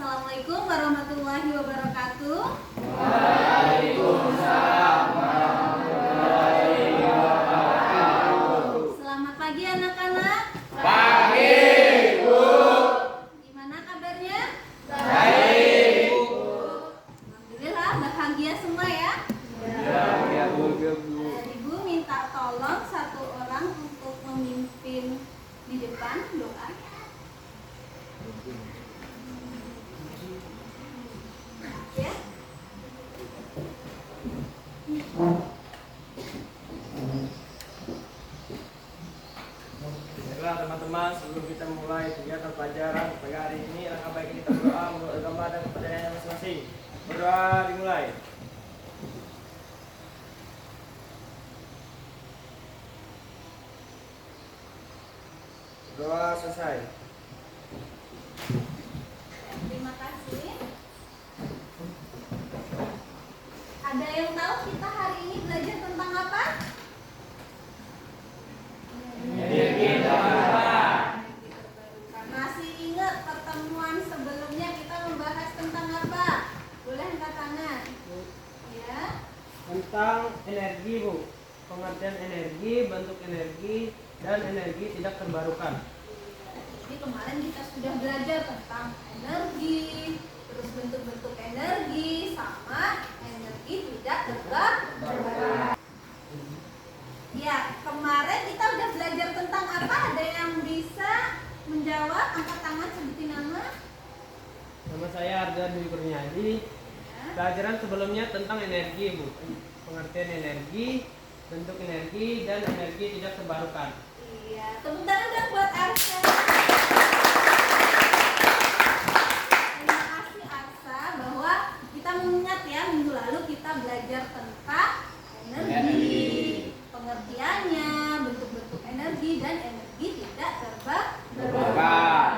Assalamualaikum warahmatullahi wabarakatuh. Waalaikumsalam warahmatullahi wabarakatuh. Selamat pagi anak-anak. Pagi, Bu. Gimana kabarnya? Baik, Bu. Alhamdulillah bahagia semua ya. Ya, Bu. Ibu minta tolong satu orang untuk memimpin di depan doa. Ya. Baiklah teman-teman, sebelum kita mulai kegiatan pelajaran pada hari ini, alangkah baiknya kita berdoa menurut agama dan kepercayaan masing-masing. Berdoa dimulai. Doa selesai. Terima kasih. Ada yang tahu kita hari ini belajar tentang apa? Energi terbarukan. Masih ingat pertemuan sebelumnya kita membahas tentang apa? Boleh angkat tangan. Ya. Tentang energi, Bu. Pengertian energi, bentuk energi, dan energi tidak terbarukan. Jadi kemarin kita sudah belajar tentang energi, terus bentuk-bentuk energi, sama energi tidak terbarukan. Ya, kemarin kita udah belajar tentang apa? Ada yang bisa menjawab? Angkat tangan, sebutin nama. Nama saya Arda Dwi Kurniadi. Ya. Pelajaran sebelumnya tentang energi, Bu. Pengertian energi, bentuk energi, dan energi tidak terbarukan. Iya, tepuk tangan dong buat Arsa. Terima kasih Arsa bahwa kita mengingat ya minggu lalu kita belajar tentang energi, pengertiannya, bentuk-bentuk energi dan energi tidak terbarukan.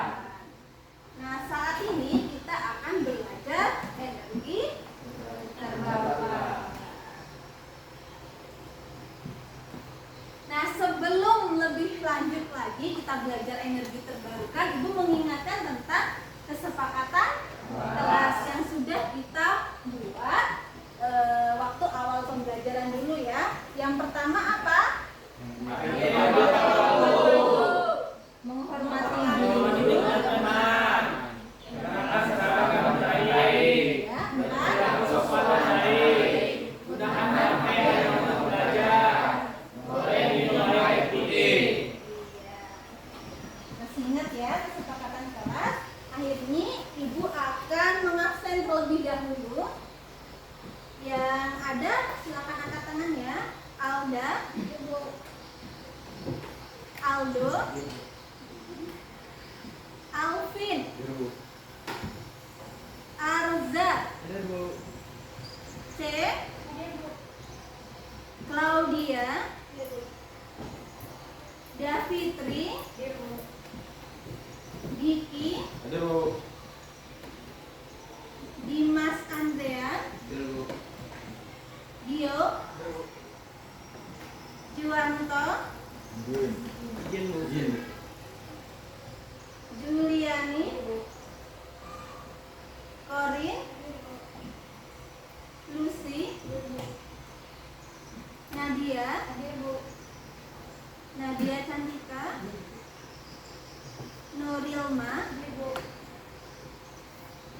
Nah, saat ini kita akan belajar energi terbarukan. Nah, sebelum lebih lanjut lagi kita belajar energi terbarukan, Ibu mengingatkan tentang kesepakatan kelas yang sudah kita buat waktu awal pembelajaran dulu ya. Yang pertama apa? Menghormati guru. Ya, masih ingat ya kesepakatan kelas. Akhirnya Ibu akan mengabsen terlebih dahulu. Yang ada silakan angkat tangan ya. Alda, Aldo, Alvin, Arza, Hadir, Bu. C, Claudia, Davitri, Diki, Hadir, Bu. Dimas Andrean, Hadir, Bu. Dio, Juwanto, Izin, Bu. Juliani, Corin, Lucy, Nadia, Nadia Cantika, Nurilma,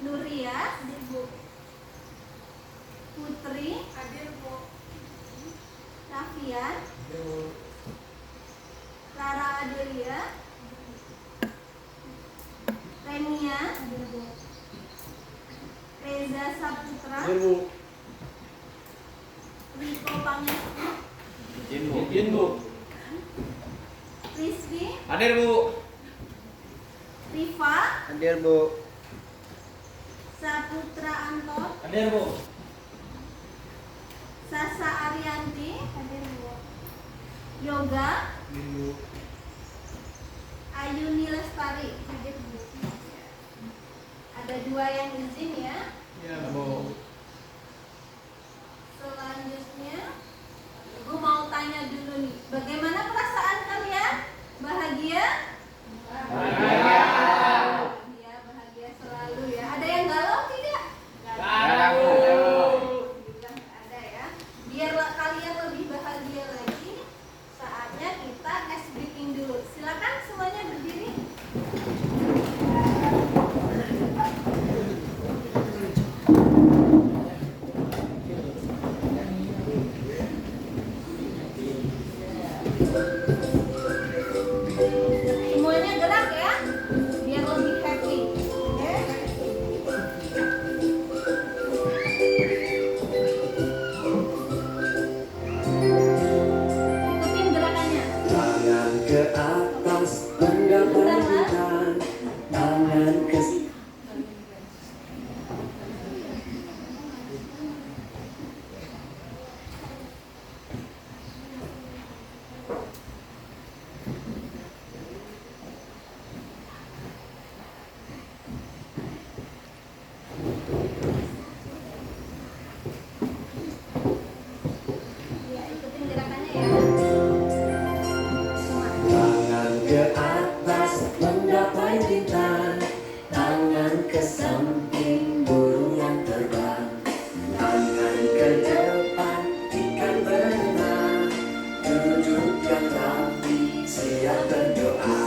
Nuria, Putri, Rafian, Lara Adelia, Renia, Reza Saputra, Hadir, Bu. Riko Pangestu, Izin, Bu. Rizky, Hadir, Bu. Rifa, Hadir, Bu. Saputra Anton, Hadir, Bu. Sasa Arianti, Yoga, Ayuni Lestari. Ada dua yang izin ya. Ya, Bu. Selanjutnya, Ibu mau tanya dulu nih, bagaimana perasaan kalian? Bahagia? Bahagia. Ya, bahagia selalu ya. Ada yang menggapai bintang, tangan ke Ya, ikutin gerakannya ya. tangan ke atas menggapai bintang, tangan ke samping burung yang terbang, tangan ke depan ikan berenang, dudukkan rapi siap berdoa.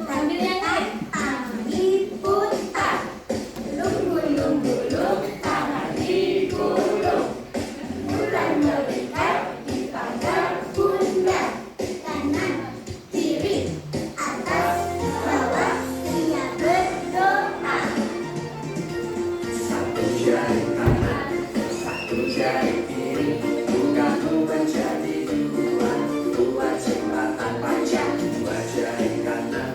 Sambil nyanyi. diputar, lumbu-lumbu-lum, tangan digulung, bulan melihat di pagar pundak, kanan, kiri, atas, bawah, dia berdoa. Satu jari kanan, satu jari kiri, bukaku menjadi dua, dua jembatan panjang. Dua jari kanan,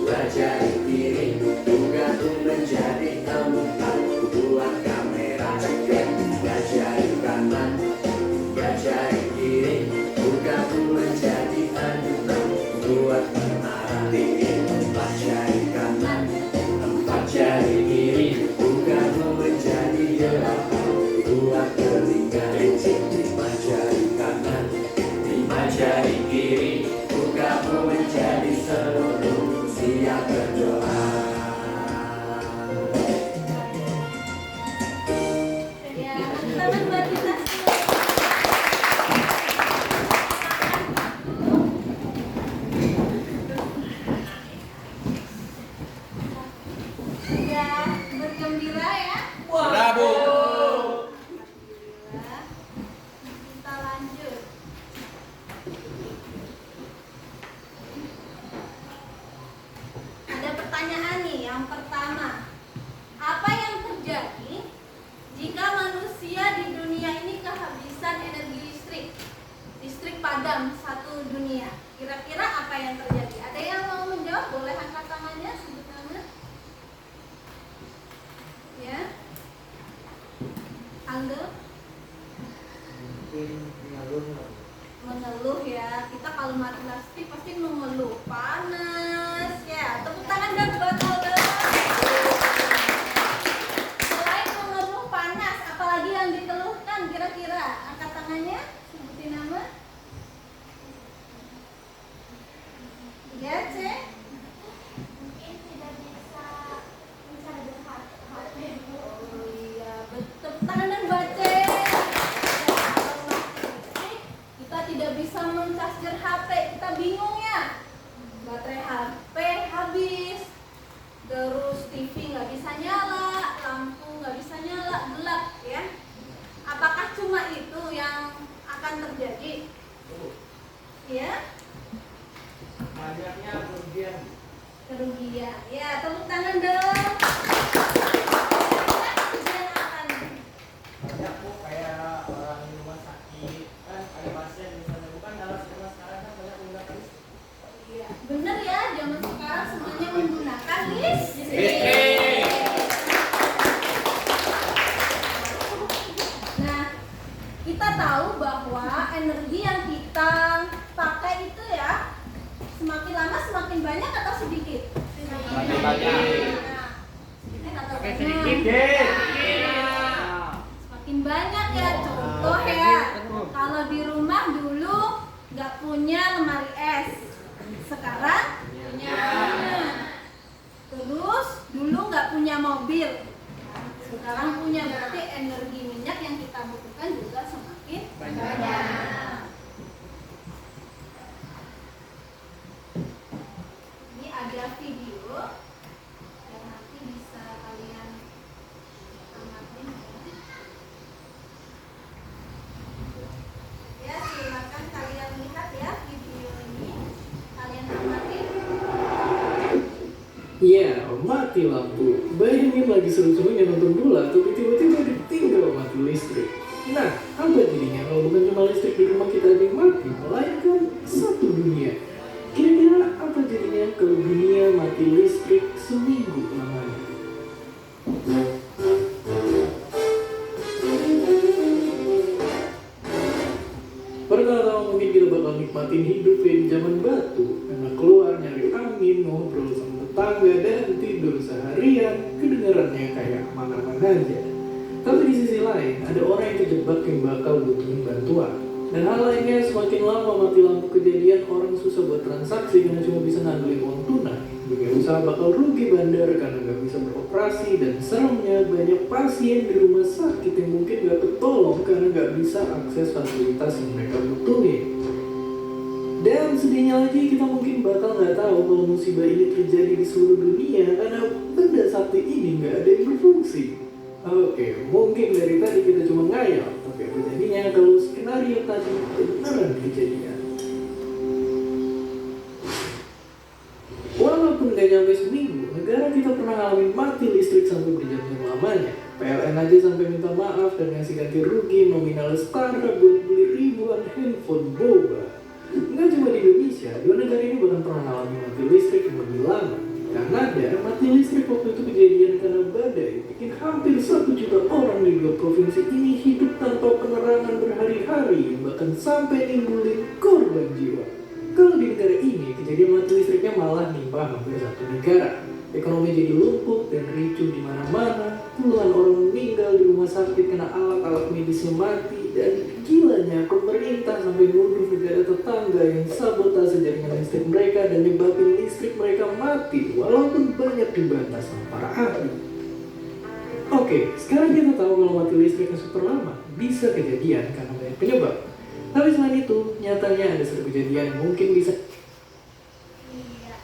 dua jari kiri, bukaku menjadi empat, dua kamera cekrek. Dua jari kanan, dua jari kiri, bukaku menjadi enam, dua menara tinggi. Empat jari kanan, empat jari kiri, bukaku menjadi delapan, dua telinga licin. Lima jari kanan, lima jari kiri, bukaku menjadi seluruh siap berdoa. Ya, tangan buat kita sudah bergembira ya. Sudah, Bu. Alhamdulillah. Kita lanjut. Ada pertanyaan nih. Yang pertama, apa yang terjadi jika manusia di dunia ini kehabisan energi listrik? Listrik padam satu dunia. Kira-kira apa yang terjadi? Ada yang mau menjawab? Boleh angkat tangannya, sebut nama. Ya. Angga? Mengeluh ya. Kita kalau mati listrik pasti mengeluh. Panas ya. Tepuk tangan dong buat Alga. Selain mengeluh panas, apalagi yang dikeluhkan kira-kira? Angkat tangannya, sebutin nama. Ya, Cek. Mungkin tidak bisa mencari HP. Oh iya, betul. Tangan dan baca. Ya, kalau mati listrik, kita tidak bisa mencharger HP. Kita bingung ya. Baterai HP habis. Terus TV nggak bisa nyala, lampu nggak bisa nyala, gelap ya. Apakah cuma itu yang akan terjadi? Ya, Banyaknya kerugian. kerugian. Ya, tepuk tangan dong. Kerugian apa nih? Banyak Bu, kayak orang di rumah sakit kan ada pasien misalnya, bukan dalam zaman sekarang kan banyak menggunakan listrik. Iya, bener ya, zaman sekarang semuanya menggunakan listrik. Listrik. Nah, kita tahu bahwa energi yang kita pakai itu ya semakin lama semakin banyak atau sedikit? Semakin banyak. Nah, sedikit atau banyak? Semakin banyak ya. Contoh ya, kalau di rumah dulu nggak punya lemari es, sekarang punya. Terus dulu nggak punya mobil, sekarang punya. Berarti energi minyak yang kita butuhkan juga semakin banyak. Ini ada video yang nanti bisa kalian amatin ya. Ya, silakan kalian lihat ya video ini. Kalian amatin. Ya, mati lampu. Bayangin lagi seru-serunya nonton bola, tapi tiba-tiba ditinggal mati listrik. Nah, apa jadinya kalau bukan cuma listrik di rumah kita ada yang mati, melainkan satu dunia? Kira-kira apa jadinya main, ngobrol sama tetangga, dan tidur seharian, kedengarannya kayak aman-aman aja. Tapi di sisi lain, ada orang yang terjebak yang bakal butuhin bantuan. Dan hal lainnya, semakin lama mati lampu kejadian, orang susah buat transaksi karena cuma bisa ngandelin uang tunai. Dunia usaha bakal rugi bandar karena nggak bisa beroperasi, dan seremnya banyak pasien di rumah sakit yang mungkin nggak tertolong karena nggak bisa akses fasilitas yang mereka butuhin. Dan sedihnya lagi, kita mungkin bakal nggak tahu kalau musibah ini terjadi di seluruh dunia karena benda sakti ini nggak ada yang berfungsi. Oke, mungkin dari tadi kita cuma ngayal, tapi apa jadinya kalau skenario tadi beneran kejadian? Walaupun gak nyampe seminggu, negara kita pernah ngalamin mati listrik sampai berjam-jam lamanya. PLN aja sampai minta maaf dan ngasih ganti rugi nominal setara buat beli ribuan handphone boba. Nggak cuma di Indonesia, dua negara ini bahkan pernah ngalamin mati listrik yang lebih lama. Kanada, mati listrik waktu itu kejadian karena badai bikin hampir 1 juta orang di 2 provinsi ini hidup tanpa penerangan berhari-hari, bahkan sampai nimbulin korban jiwa. Kalau di negara ini, kejadian mati listriknya malah nimpah hampir 1 negara. Ekonomi jadi lumpuh dan ricuh di mana-mana, puluhan orang meninggal di rumah sakit karena alat-alat medisnya mati, dan gilanya pemerintah sampai nuduh negara tetangga yang sabotase jaringan listrik mereka dan nyebabin listrik mereka mati walaupun banyak dibantah sama para ahli. Oke, sekarang kita tahu kalau mati listrik yang super lama bisa kejadian karena banyak penyebab. Tapi selain itu, nyatanya ada satu kejadian yang mungkin bisa. Iya.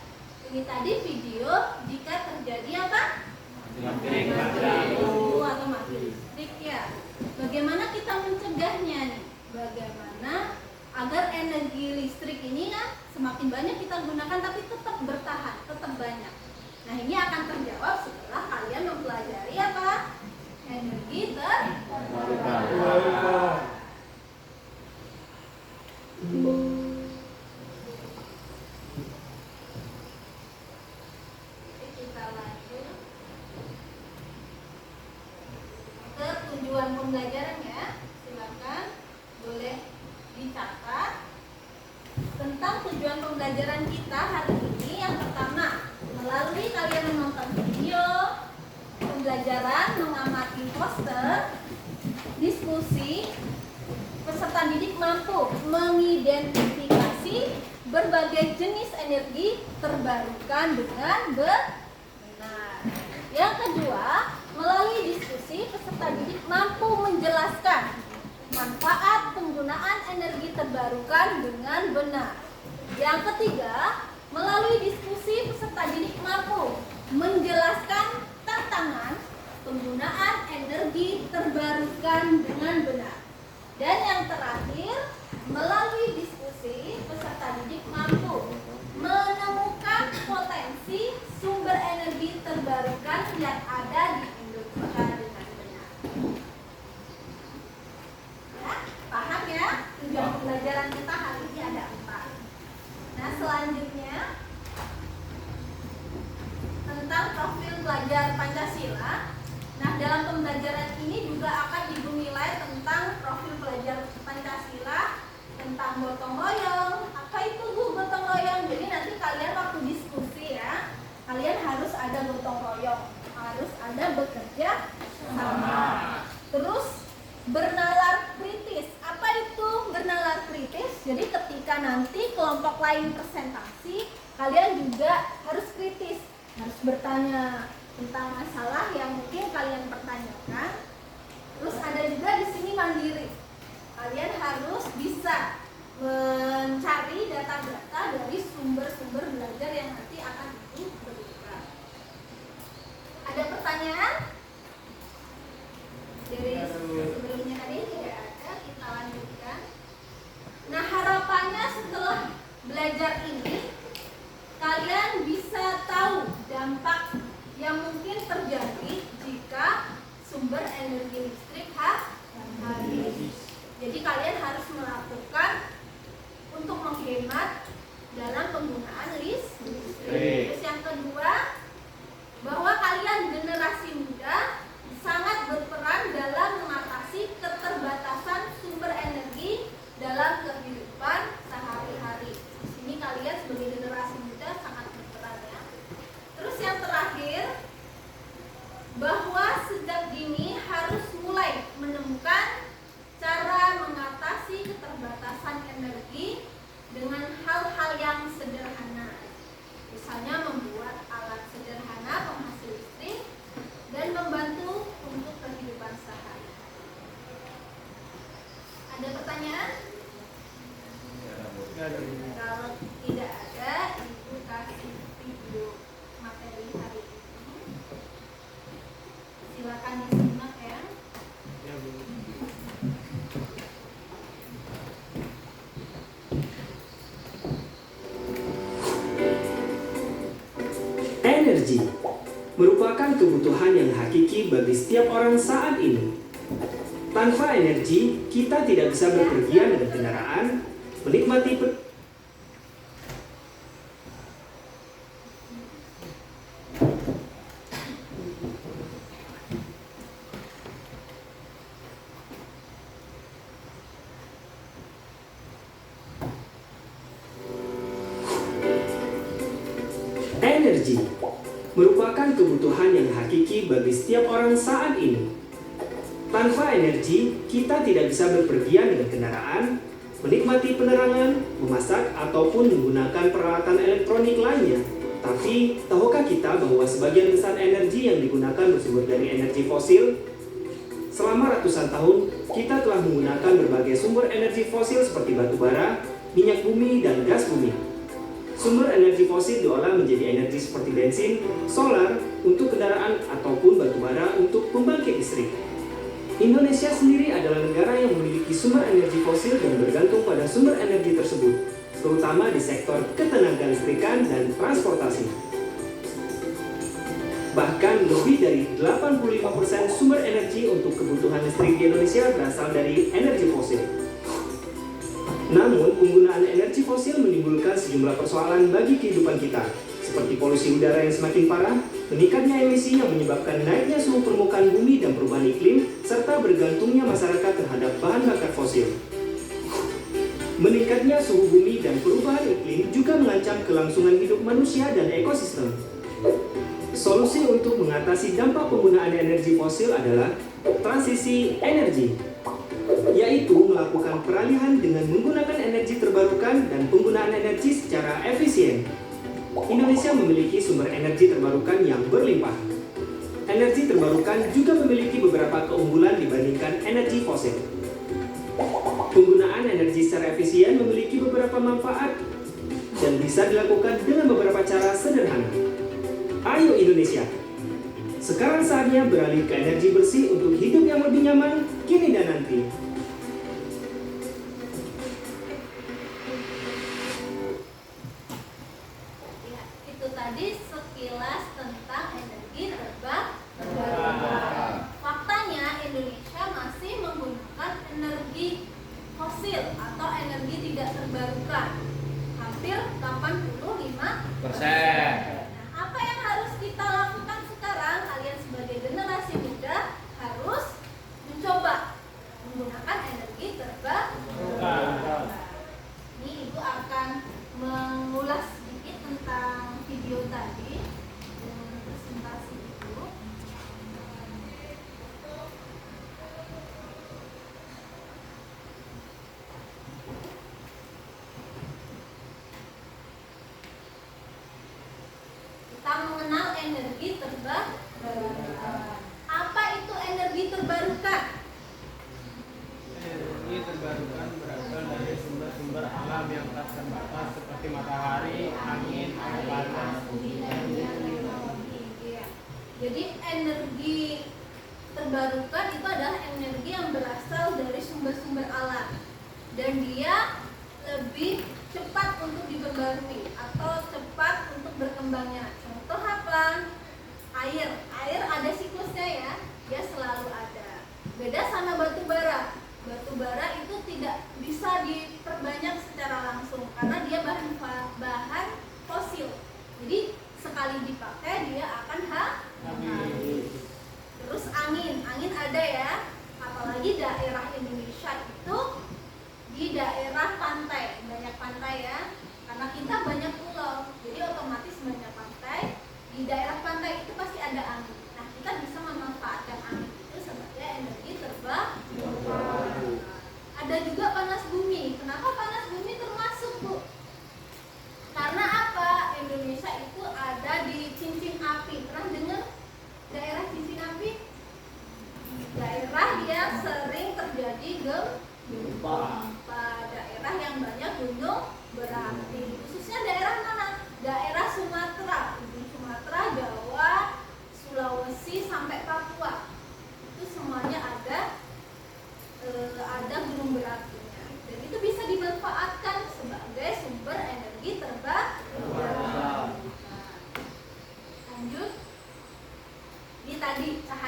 Ini tadi video jika terjadi apa? Mati Lampu atau mati listrik ya. Bagaimana kita mencegahnya nih? Bagaimana agar energi listrik ini kan semakin banyak kita gunakan tapi tetap bertahan, tetap banyak. Nah, ini akan terjawab setelah kalian mempelajari apa? Energi terbarukan. Kita lanjut ke tujuan pembelajaran ya. Silakan boleh dicatat tentang tujuan pembelajaran kita hari ini. Yang pertama, melalui kalian menonton video pembelajaran, mengamati poster, diskusi, peserta didik mampu mengidentifikasi berbagai jenis energi terbarukan dengan benar. Yang kedua, melalui diskusi, peserta didik mampu menjelaskan manfaat penggunaan energi terbarukan dengan benar. Yang ketiga, melalui diskusi, peserta didik mampu menjelaskan tantangan penggunaan energi terbarukan dengan benar. Dan yang terakhir, melalui diskusi, peserta didik mampu menemukan potensi sumber energi terbarukan yang ada di Indonesia dengan benar. Ya, paham ya? Tujuan pembelajaran kita hari ini ada 4. Nah, selanjutnya tentang profil pelajar Pancasila. Nah, dalam pembelajaran ini juga akan dinilai tentang profil pelajar Pancasila, tentang gotong royong. Apa itu Bu gotong royong? Jadi nanti kalian waktu diskusi ya, kalian harus ada gotong royong, harus ada bekerja sama. Terus bernalar kritis. Apa itu bernalar kritis? Jadi ketika nanti kelompok lain presentasi, kalian juga harus kritis, harus bertanya tentang masalah yang mungkin kalian pertanyakan. Terus ada juga di sini mandiri. Kalian harus bisa mencari data-data dari sumber-sumber belajar yang nanti akan diberikan. Ada pertanyaan? Dari sebelumnya tadi tidak ada, kita lanjutkan. Nah, harapannya setelah belajar ini, kalian bisa tahu dampak yang mungkin terjadi jika sumber energi listrik habis. Jadi kalian harus melakukan untuk menghemat dalam penggunaan listrik. Terus yang kedua, bahwa kalian generasi muda sangat berperan dalam mengatasi keterbatasan sumber energi dalam kehidupan sehari-hari. Di sini kalian sebagai generasi muda sangat berperan ya. Energi merupakan kebutuhan yang hakiki bagi setiap orang saat ini. Tanpa energi, kita tidak bisa bepergian dengan kendaraan, menikmati Energi merupakan kebutuhan yang hakiki bagi setiap orang saat ini. Tanpa energi, kita tidak bisa bepergian dengan kendaraan, menikmati penerangan, memasak, ataupun menggunakan peralatan elektronik lainnya. Tapi, tahukah kita bahwa sebagian besar energi yang digunakan bersumber dari energi fosil? Selama ratusan tahun, kita telah menggunakan berbagai sumber energi fosil seperti batu bara, minyak bumi, dan gas bumi. Sumber energi fosil diolah menjadi energi seperti bensin, solar untuk kendaraan, ataupun batu bara untuk pembangkit listrik. Indonesia sendiri adalah negara yang memiliki sumber energi fosil dan bergantung pada sumber energi tersebut, terutama di sektor ketenagalistrikan dan transportasi. Bahkan lebih dari 85% sumber energi untuk kebutuhan listrik di Indonesia berasal dari energi fosil. Namun, penggunaan energi fosil menimbulkan sejumlah persoalan bagi kehidupan kita, seperti polusi udara yang semakin parah, meningkatnya emisi yang menyebabkan naiknya suhu permukaan bumi dan perubahan iklim, serta bergantungnya masyarakat terhadap bahan bakar fosil. Meningkatnya suhu bumi dan perubahan iklim juga mengancam kelangsungan hidup manusia dan ekosistem. Solusi untuk mengatasi dampak penggunaan energi fosil adalah transisi energi, yaitu melakukan peralihan dengan menggunakan energi terbarukan dan penggunaan energi secara efisien. Indonesia memiliki sumber energi terbarukan yang berlimpah. Energi terbarukan juga memiliki beberapa keunggulan dibandingkan energi fosil. Penggunaan energi secara efisien memiliki beberapa manfaat dan bisa dilakukan dengan beberapa cara sederhana. Ayo Indonesia, sekarang saatnya beralih ke energi bersih untuk hidup yang lebih nyaman kini dan nanti. Ya, itu tadi sekilas tentang energi terbarukan. Faktanya Indonesia masih menggunakan energi fosil atau energi tidak terbarukan hampir 85%. Apa yang harus kita lakukan sekarang? Kalian sebagai generasi muda harus mencoba menggunakan energi terbarukan. Ini Ibu akan mengulas sedikit tentang video tadi dengan presentasi itu. Kita mengenal energi terbarukan. Apa itu energi terbarukan? Energi terbarukan berasal dari sumber-sumber alam yang tak terbatas seperti matahari, angin, air panas, bumi, dan Iya. Jadi energi terbarukan itu adalah energi yang berasal dari sumber-sumber alam dan dia lebih cepat untuk diperbarui atau cepat untuk berkembangnya. Contoh apa? Air ada siklusnya ya, dia selalu ada. Beda sama batu bara. Batu bara itu tidak bisa diperbanyak secara langsung karena dia bahan fosil. Jadi sekali dipakai dia akan habis. Terus angin ada ya, apalagi daerah Indonesia itu di daerah pantai, banyak pantai ya, karena kita banyak pulau, jadi otomatis banyak pantai. Di daerah pantai itu pasti ada angin. Nah, kita bisa memanfaatkan angin itu sebagai energi terbarukan. Ada juga panas bumi. Kenapa panas bumi termasuk, Bu? Karena apa? Indonesia itu ada di cincin api. Pernah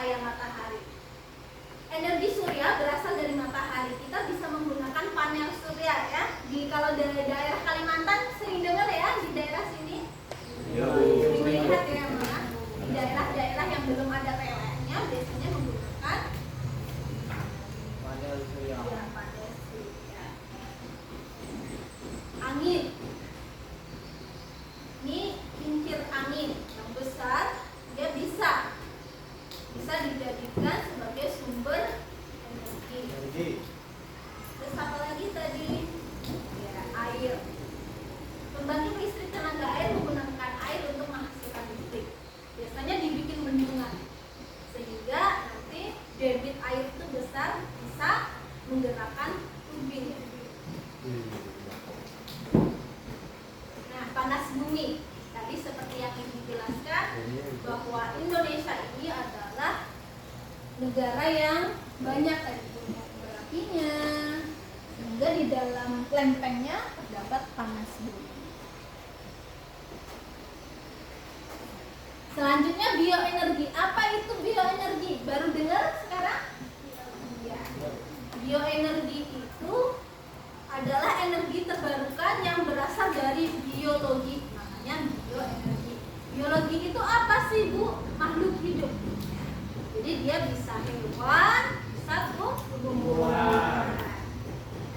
cahaya matahari. Energi surya berasal dari matahari. Kita bisa menggunakan panel surya ya. Kalau dari daerah Kalimantan sering dengar ya di daerah sini. Sering lihat ya Mas. Di daerah-daerah yang belum ada PLN-nya biasanya menggunakan Panel surya. ya, panel surya. Angin. Ini kincir angin yang besar, dia bisa dijadikan sebagai sumber energi. Terus apa lagi tadi? Ya, air. Pembangkit listrik tenaga air menggunakan air untuk menghasilkan listrik. Biasanya dibikin bendungan, sehingga nanti debit air itu besar, bisa menggerakkan turbin. Nah, panas bumi. Tadi seperti yang dijelaskan bahwa Indonesia ini adalah negara yang banyak tadi gunung berapinya, sehingga di dalam lempengnya terdapat panas bumi. Selanjutnya bioenergi. Apa itu bioenergi? Baru dengar sekarang? Iya. Bioenergi itu adalah energi terbarukan yang berasal dari biologi. Makanya bioenergi. Biologi itu apa sih Bu? Makhluk hidup. Jadi dia bisa hewan, bisa tumbuhan.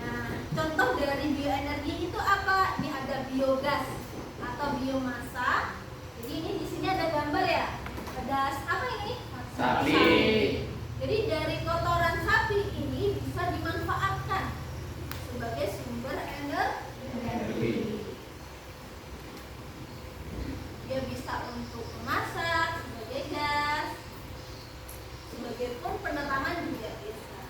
Nah, contoh dari bioenergi itu apa? Ini ada biogas atau biomasa. Jadi ini di sini ada gambar ya. Ada apa ini? Sapi. Jadi dari kotoran sapi ini bisa dimanfaatkan sebagai sumber energi. Dia bisa untuk memasak sebagai gas, sebagai pun penerangan juga bisa.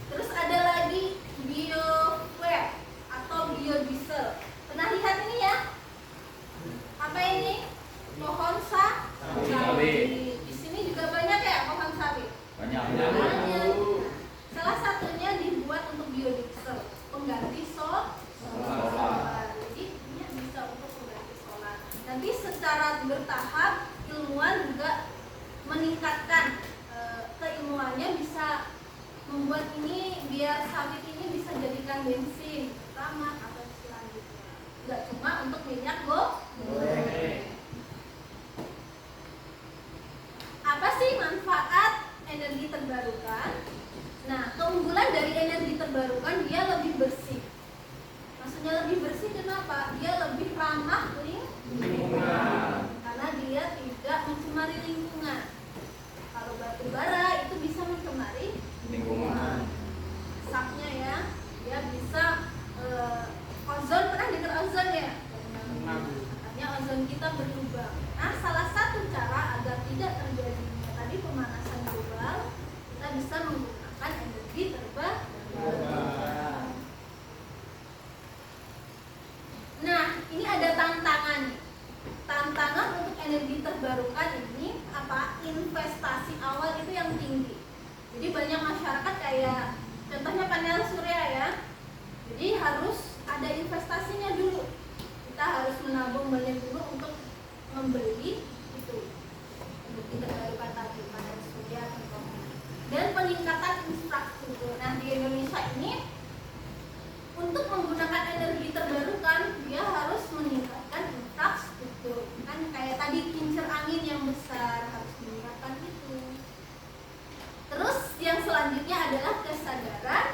Terus ada lagi biofuel atau biodiesel. Pernah lihat ini ya? Apa ini? Pohon sawi. Di sini juga banyak ya pohon sawi. Banyak. Banyak. Salah satunya dibuat untuk biodiesel, pengganti solar. Jadi ini bisa untuk pengganti solar. Nanti secara bertahap ilmuwan juga meningkatkan keilmuannya, bisa membuat ini biar sawit ini bisa jadikan bensin utama atau selanjutnya. Enggak cuma untuk minyak goreng. Apa sih manfaat energi terbarukan? Nah, keunggulan dari energi terbarukan, dia lebih bersih. Maksudnya lebih bersih kenapa? Dia lebih ramah lingkungan. Karena dia tidak mencemari lingkungan. Kalau batu bara itu bisa mencemari Lingkungan. asapnya ya. Dia bisa ozon, pernah dengar ozon ya? Makanya ozon kita berlubang. Nah, salah satu cara agar tidak terjadinya tadi pemanasan global, kita bisa menggunakan energi terbarukan. Nah, ini ada tantangan. Tantangan untuk energi terbarukan ini apa? Investasi awal itu yang tinggi. Jadi banyak masyarakat kayak contohnya panel surya ya. Jadi harus ada investasinya dulu. Kita harus menabung banyak dulu untuk membeli itu energi terbarukan tadi, panel surya contohnya. Dan peningkatan infrastruktur. Nah, di Indonesia ini untuk menggunakan energi terbarukan dia harus meningkatkan infrastruktur. Kan kayak tadi kincir angin yang besar harus meningkatkan itu. Terus yang selanjutnya adalah kesadaran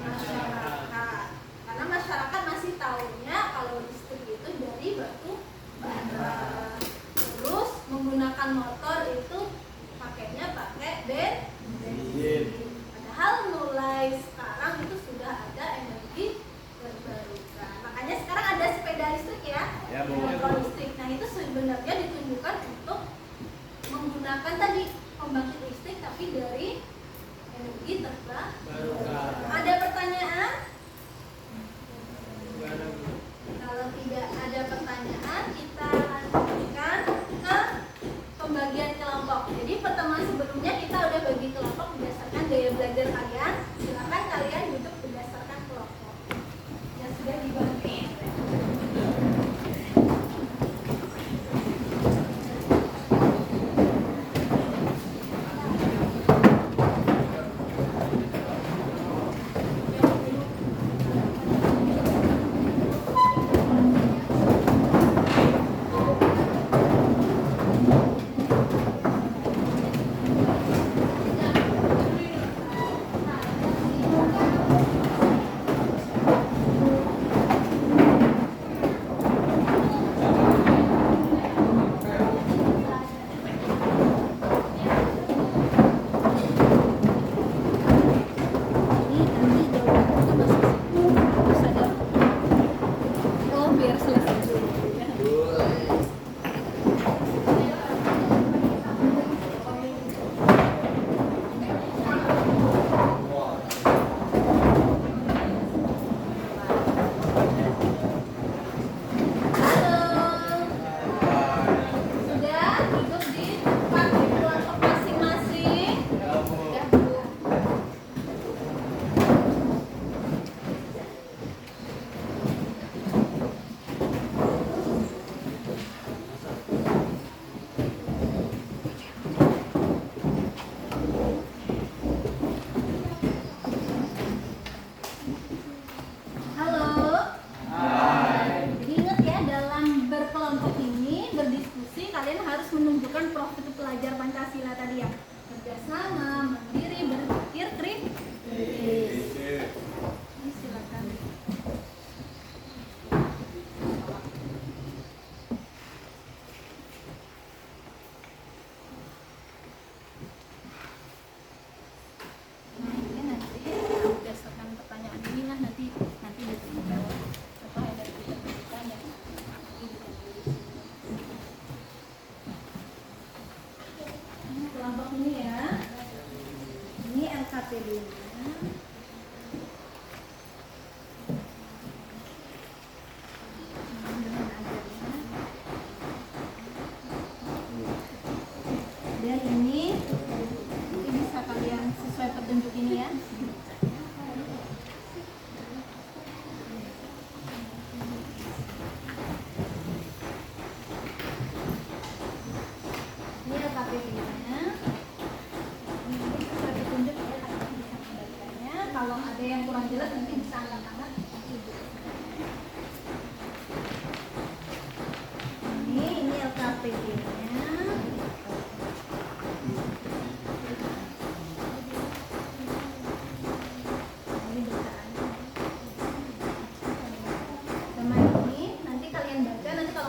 masyarakat. Karena masyarakat masih tahunya kalau listrik itu dari batu bara. Terus menggunakan motor itu pakainya pakai bensin. Padahal mulai sekarang itu sudah ada energi terbarukan. Makanya sekarang ada sepeda listrik ya, Ya, Bu. motor listrik. Nah itu sebenarnya ditunjukkan untuk menggunakan tadi pembangkit listrik tapi dari energi terbarukan. Ada pertanyaan? Kalau tidak ada pertanyaan, kita lanjutkan ke pembagian kelompok. Jadi pertemuan sebelumnya kita udah bagi kelompok berdasarkan gaya belajar kalian. Silakan kalian duduk berdasarkan kelompok yang sudah dibagi.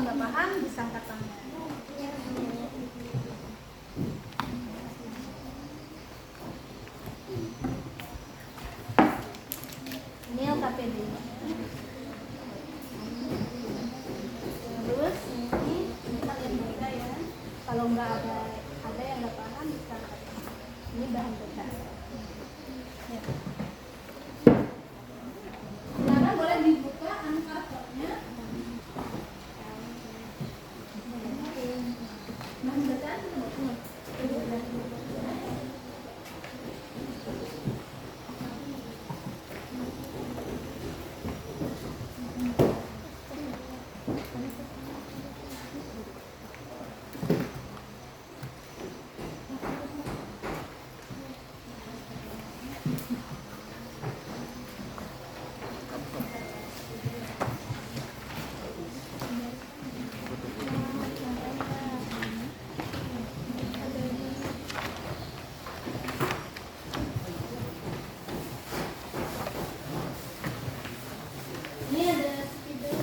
kalau nggak paham bisa angkat tangan. Ini LKPD. Terus ini kalian baca ya. Kalau nggak ada yang nggak paham bisa angkat tangan. Ini bahan bacaan. Ya. Sekarang boleh dibuka angka-angkanya. Bahan bacaan ini ada spidol.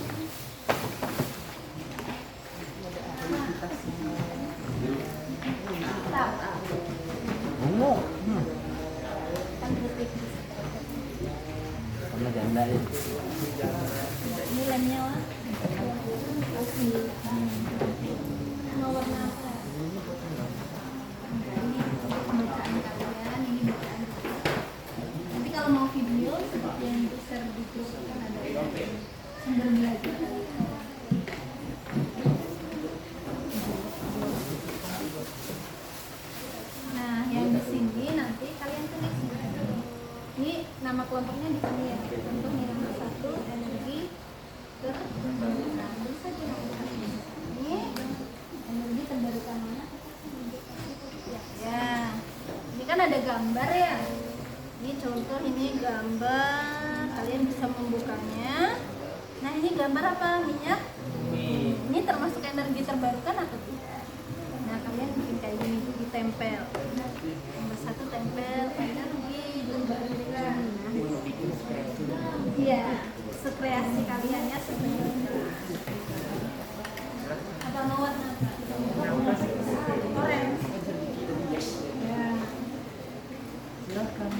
Bungo. Kan putih. Sama janda ya. Ini lemnya lah. Mau warna apa? Ini bacaan kalian, ini bacaan. Nanti kalau mau video seperti yang share di grup kan ada sumber belajar kalian. Nah, yang di sini nanti kalian tulis. Ini nama kelompoknya di sini ya. Contoh nih nomor 1 energi terbarukan. Tulis aja nomor 1. Ini energi terbarukan mana? Ya. Ini kan ada gambar ya. Ini contoh, ini gambar. Kalian bisa membukanya. Nah, ini gambar apa? Minyak? Ini termasuk energi terbarukan atau tidak? Nah, kalian bikin kayak gini, ditempel. Nomor 1 tempel energi terbarukan. Iya, sekreasi kalian ya sebenarnya. Apa mau warna apa? Orange. Ya. Silakan.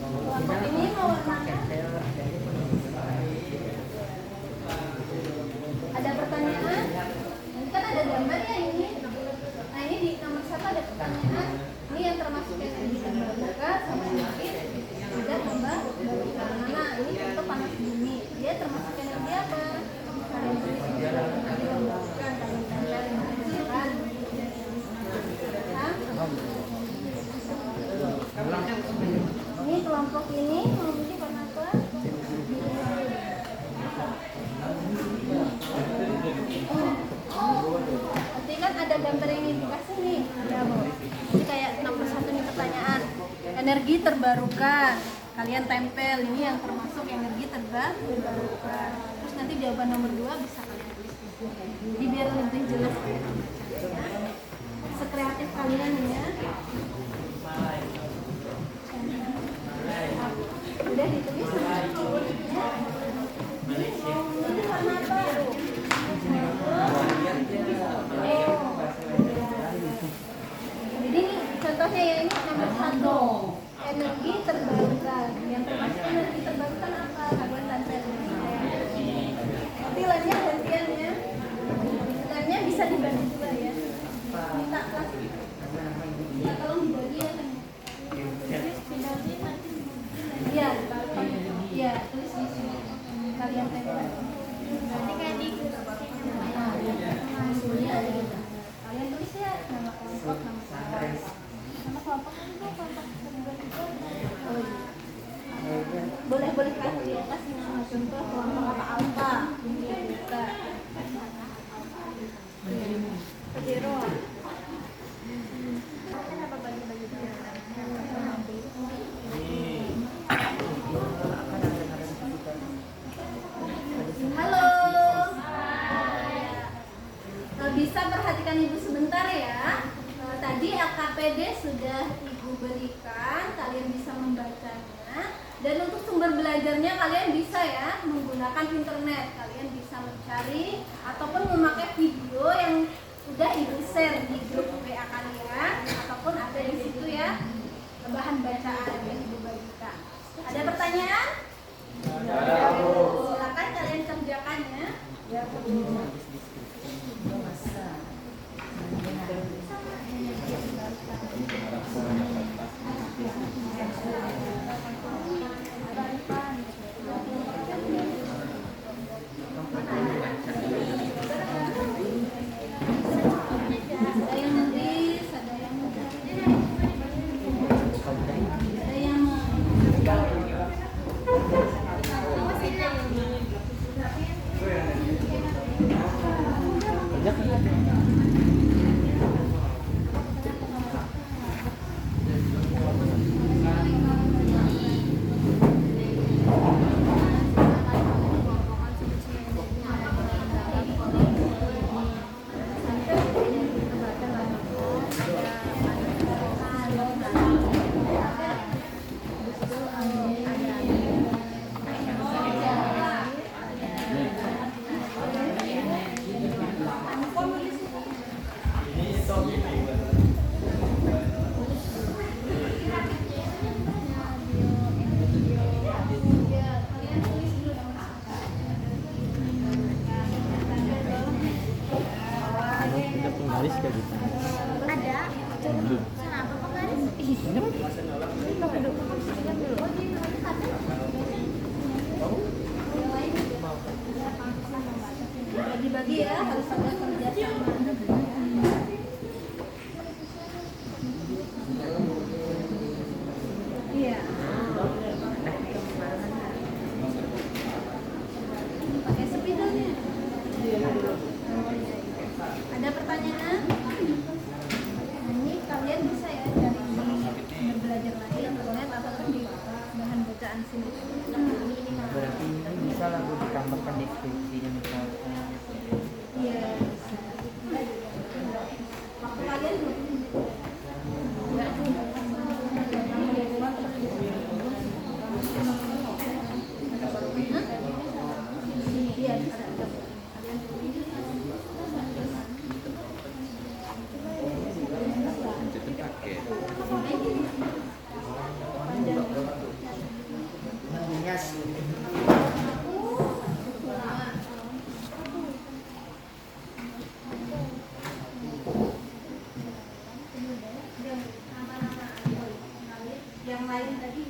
Kelompok ini mau warna apa? Ada pertanyaan? Ini kan ada gambar ya ini. Nah, ini di nomor 1 ada pertanyaan. Ini yang termasuk energi terbarukan sama energi tidak terbarukan. Nah, ini contoh panas bumi. Dia termasuk energi apa? Kalian tulis energi terbarukan. Kalian tempel terbarukan. Ini kelompok ini memiliki warna apa? Berarti kan ada gambar yang dikasih nih. Ya, Bu. Jadi kayak nomor 1 nih pertanyaan. Energi terbarukan. Kalian tempel ini yang termasuk energi terbarukan. Terus nanti jawaban nomor 2 bisa kalian tulis. Jadi biar lebih jelas ya. Sekreatif kalian ya. Udah ditulis ya. Ini warna apa? Jadi ini contohnya ya, ini nomor 1 energi terbarukan. Yang termasuk energi terbarukan apa? Kalian tempel. Nanti lainnya gantian ya. Lainnya bisa dibagi juga ya. Minta kelas. Ya tolong dibagi ya kan. Iya, iya tulis di sini. Kalian tempel. Berarti kayak di kalian tulis ya nama kelompok, nama kelas. Nama kelompok itu kelompok terbarukan. Oh iya. Boleh kasih ya, kasih nama contoh kelompok apa alfa. Ini kita. Zero. Kenapa bagi-bagi Halo. Bisa perhatikan Ibu sebentar ya. Tadi LKPD sudah Ibu berikan, kalian bisa membacanya. Dan untuk sumber belajarnya kalian bisa ya menggunakan internet. Kalian Ada yang nulis, ada yang Ada. Kenapa kok garis? bagi-bagi ya, harus ada kerjasama. Iya. Pakai spidolnya. Ada pertanyaan? Ini kalian bisa ya cari di belajar lagi internet atau di bahan bacaan sini. Berarti ini bisa lah Bu ditambahkan deskripsinya misalnya. Iya. Waktu kalian iya, ada. Yang lain tadi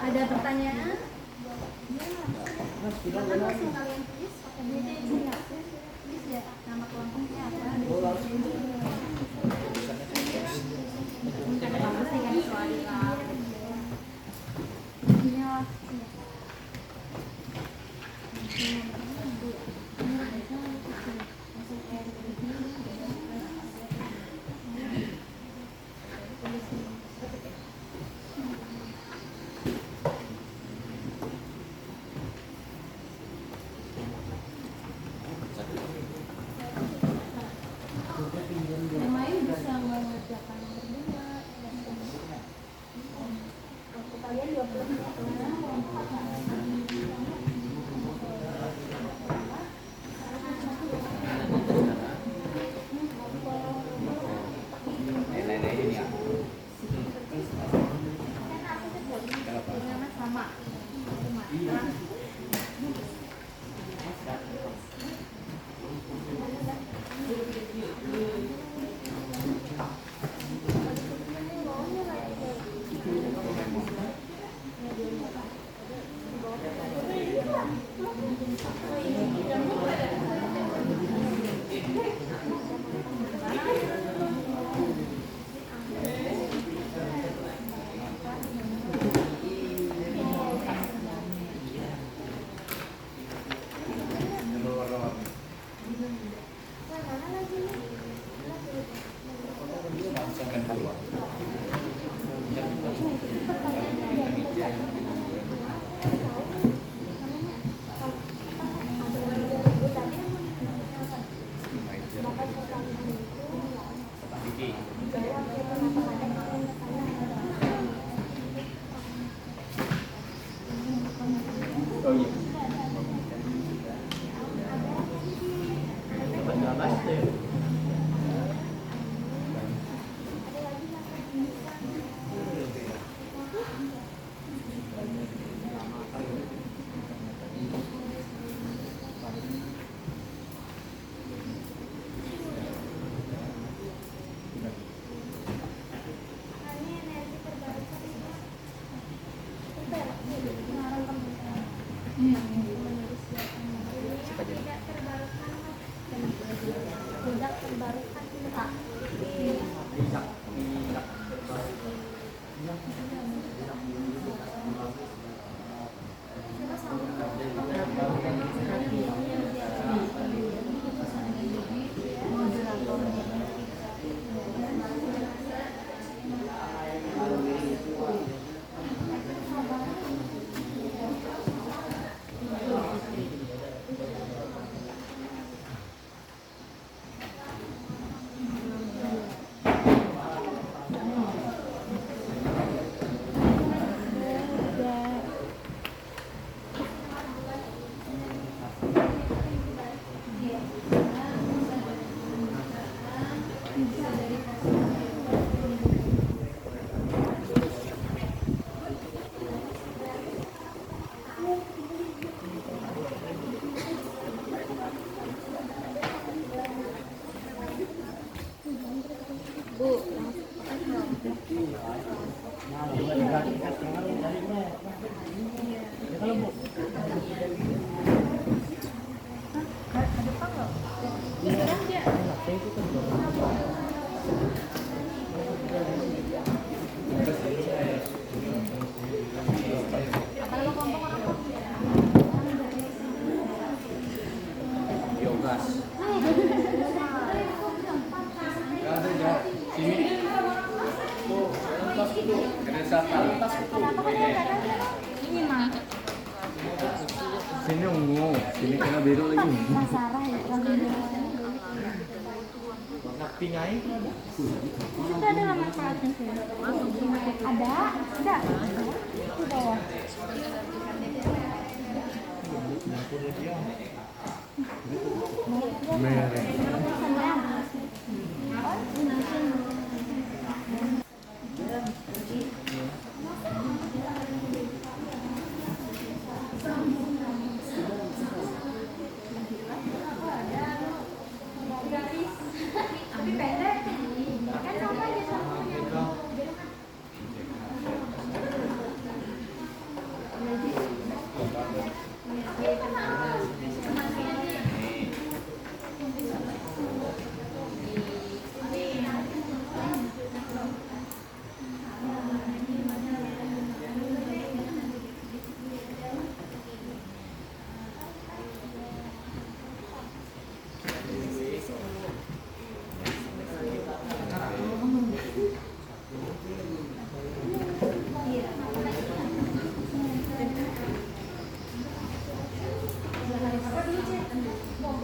ada pertanyaan? Silakan langsung kalian tulis pakai meja tulis ya nama kelompoknya apa. Yang lain bisa mengerjakan berdua. Waktu kalian 20 menit. Sama. Kan keluar. Oh iya. Nggak bahas tuh ya. Tidak terbarukan Kak. Ini mah Sini ungu, sini kena biru lagi. Sarah ya, Warna pink aja. itu ada nama manfaatnya sih. Ada. Itu bawah. Tapi pendek. Kan sama aja sama.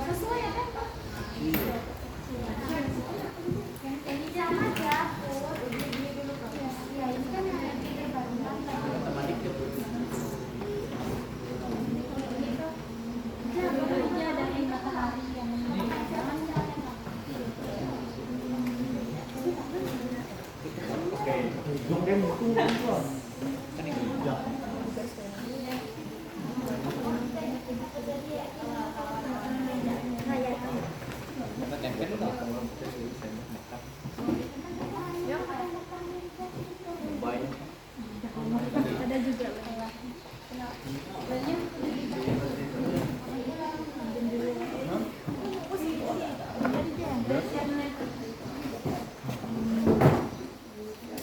Sesuai ya kan? Ini sama aja. Ya ini kan yang nanti terbarukan. Dia ada yang matahari yang ada juga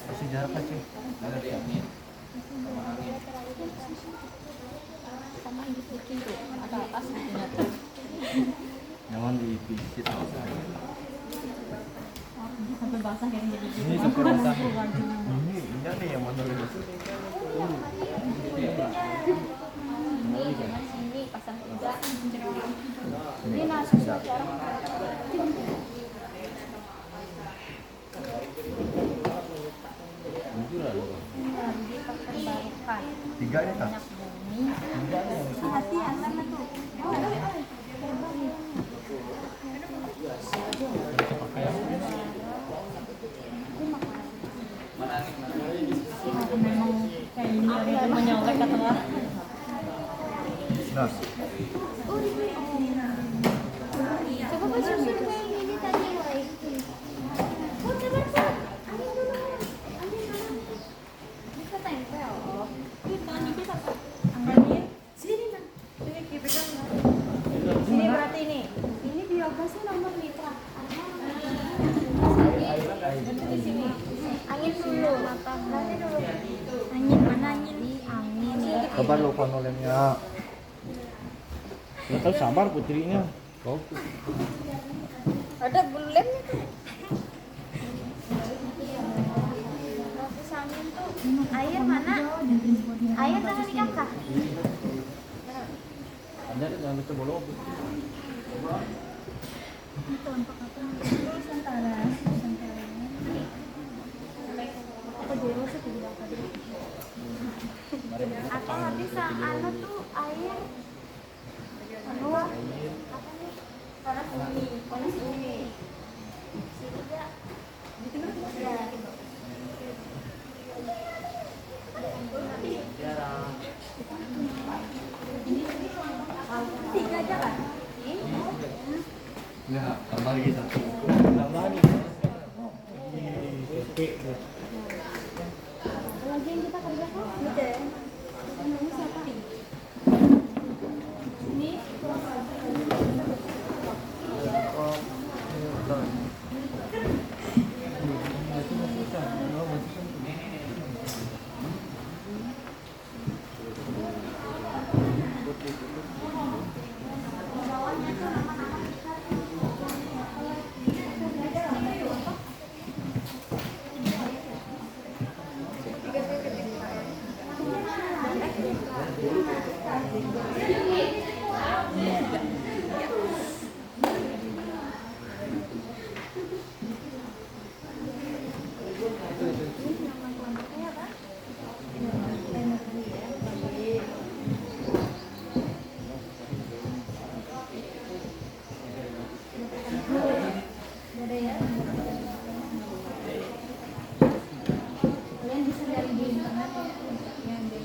Kasih jarak aja. sama yang dibikin tuh atau atas gitu. Jangan dipisit. Sampai basah kayak gitu. Ini sampai basah. Ini nih yang mana lagi? Ini jangan sini pasang juga. Ini nasi sekarang. Jujur lah. Lagi terbarukan. 3 ya kak? Banyak bunga. Perhatian mana tuh? Memang kayak gini aku mau nyolek atau enggak? Coba kau susun kayak gini tadi, Wai. Oh, coba Put. Ambil dulu. Ambil dulu. Bisa tempel. Tangan bisa Pak. Angkatin. Sini nah. Sini pegang. Sini berarti ini. Ini biogasnya nomor liter. Di sini. Angin dulu, mata berarti dulu. Angin mana angin? Angin. Kabar lo panolemnya. Ya tahu sabar putrinya. Kau Ada bulemnya tuh. Fokus angin tuh. Air mana? Air dengan di kakak. ada yang itu bolong. Itu untuk apa? Nusantara. Apa jero sih tidak apa dulu. Atau bisa anu tuh air. Anu apa nih? Panas bumi. Sini enggak? Di tengah ya. Tiga aja kan? Ya, tambah lagi satu. Tambah nih. Lagi yang kita kerjakan? Udah. Namanya siapa? Ini. Kalian bisa cari di internet yang di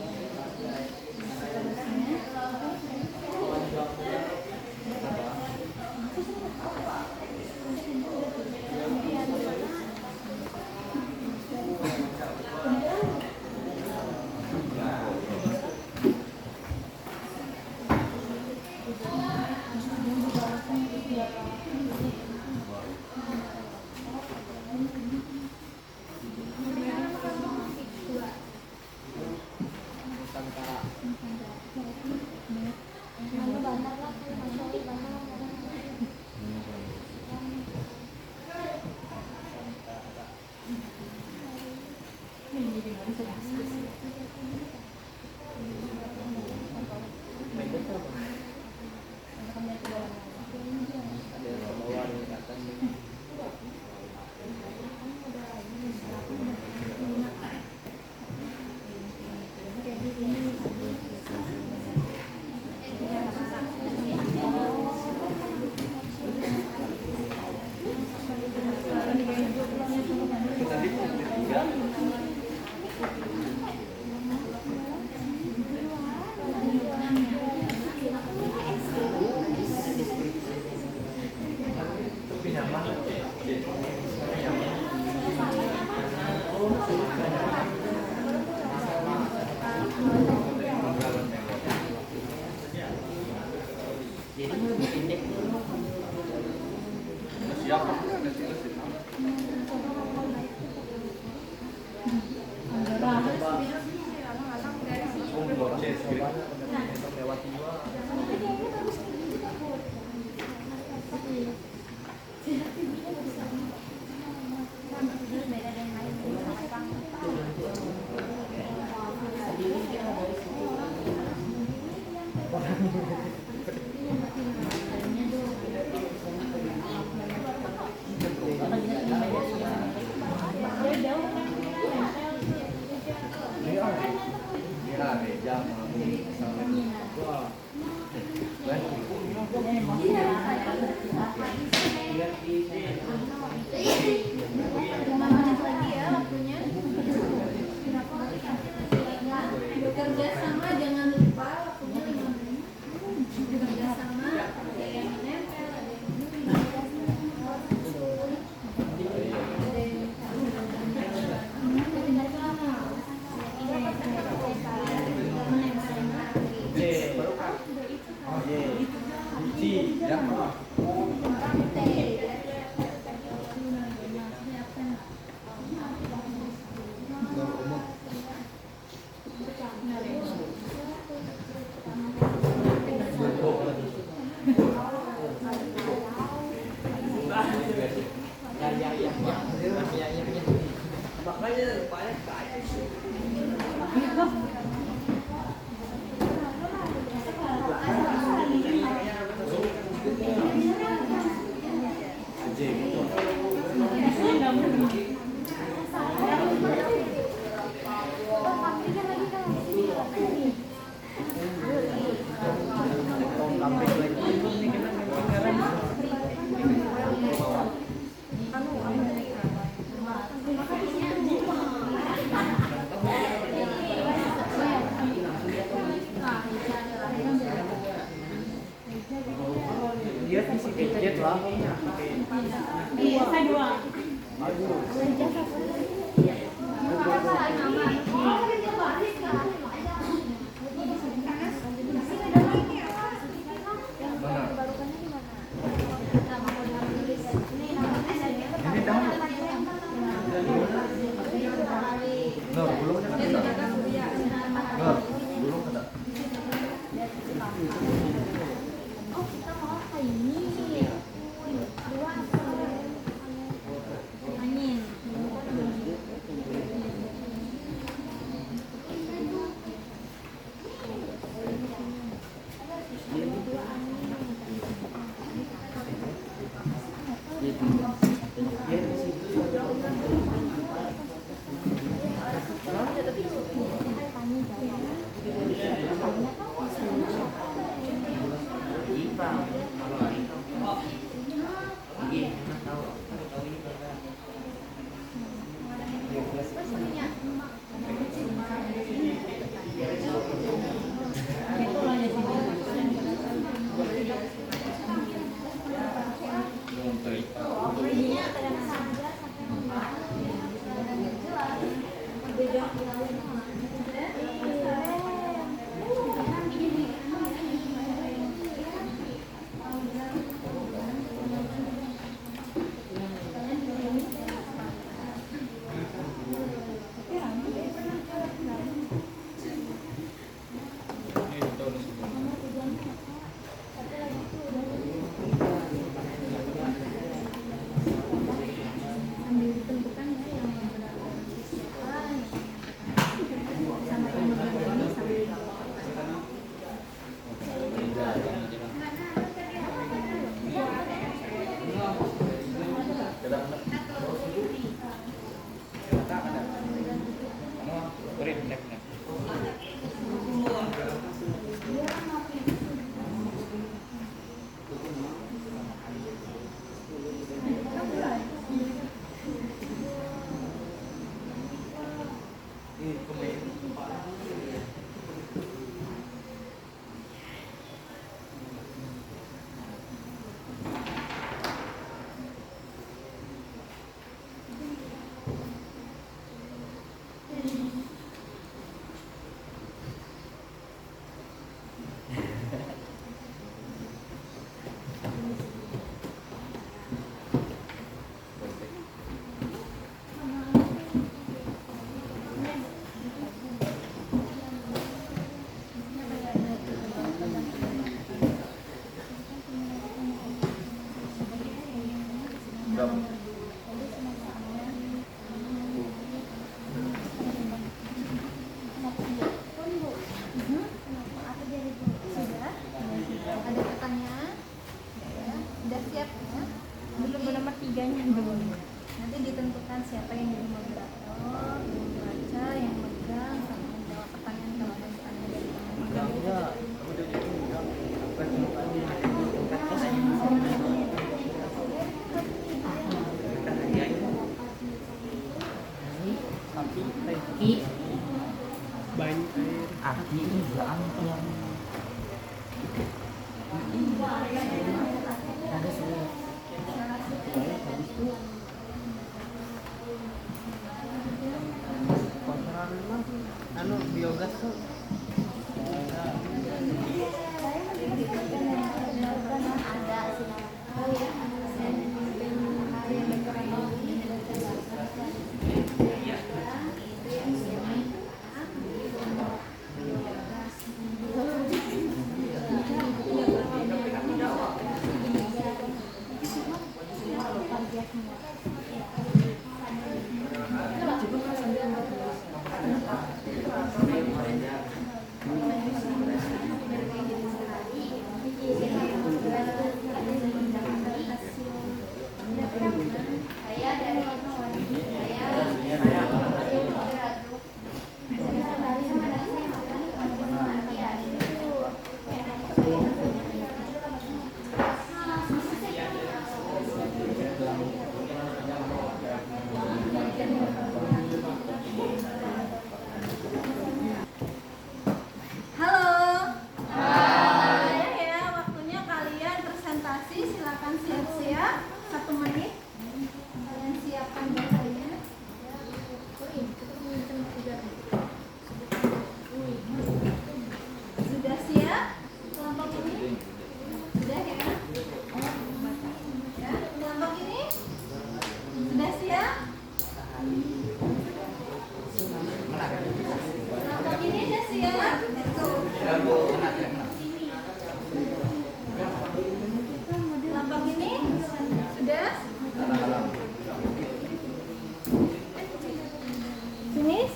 Jauh kan? Kira beja lagi ya waktunya. Bekerja sama jangan lupa waktunya 5 menit. Bekerja sama ada yang menempel, ada yang Dia sih gadget lah. Iya, saya dua. Oh, kita mau kayak ini. Dua angin. Aki juga angklung. Ada saya. Habis itu kotoran mah anu biogas tuh.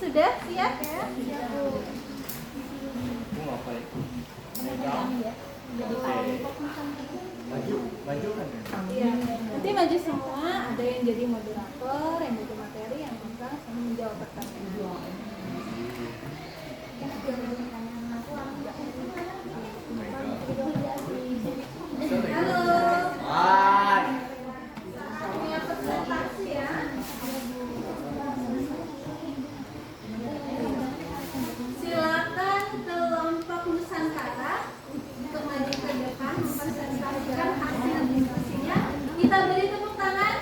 Sudah siap ya? Maju kan ya? Iya. Nanti maju semua, ada yang jadi moderator, yang jadi materi, yang makan, sama menjawab pertanyaan. Halo. Punya presentasi ya. Silakan kelompok Nusantara untuk maju ke depan mempresentasikan hasil diskusinya. Kita beri tepuk tangan.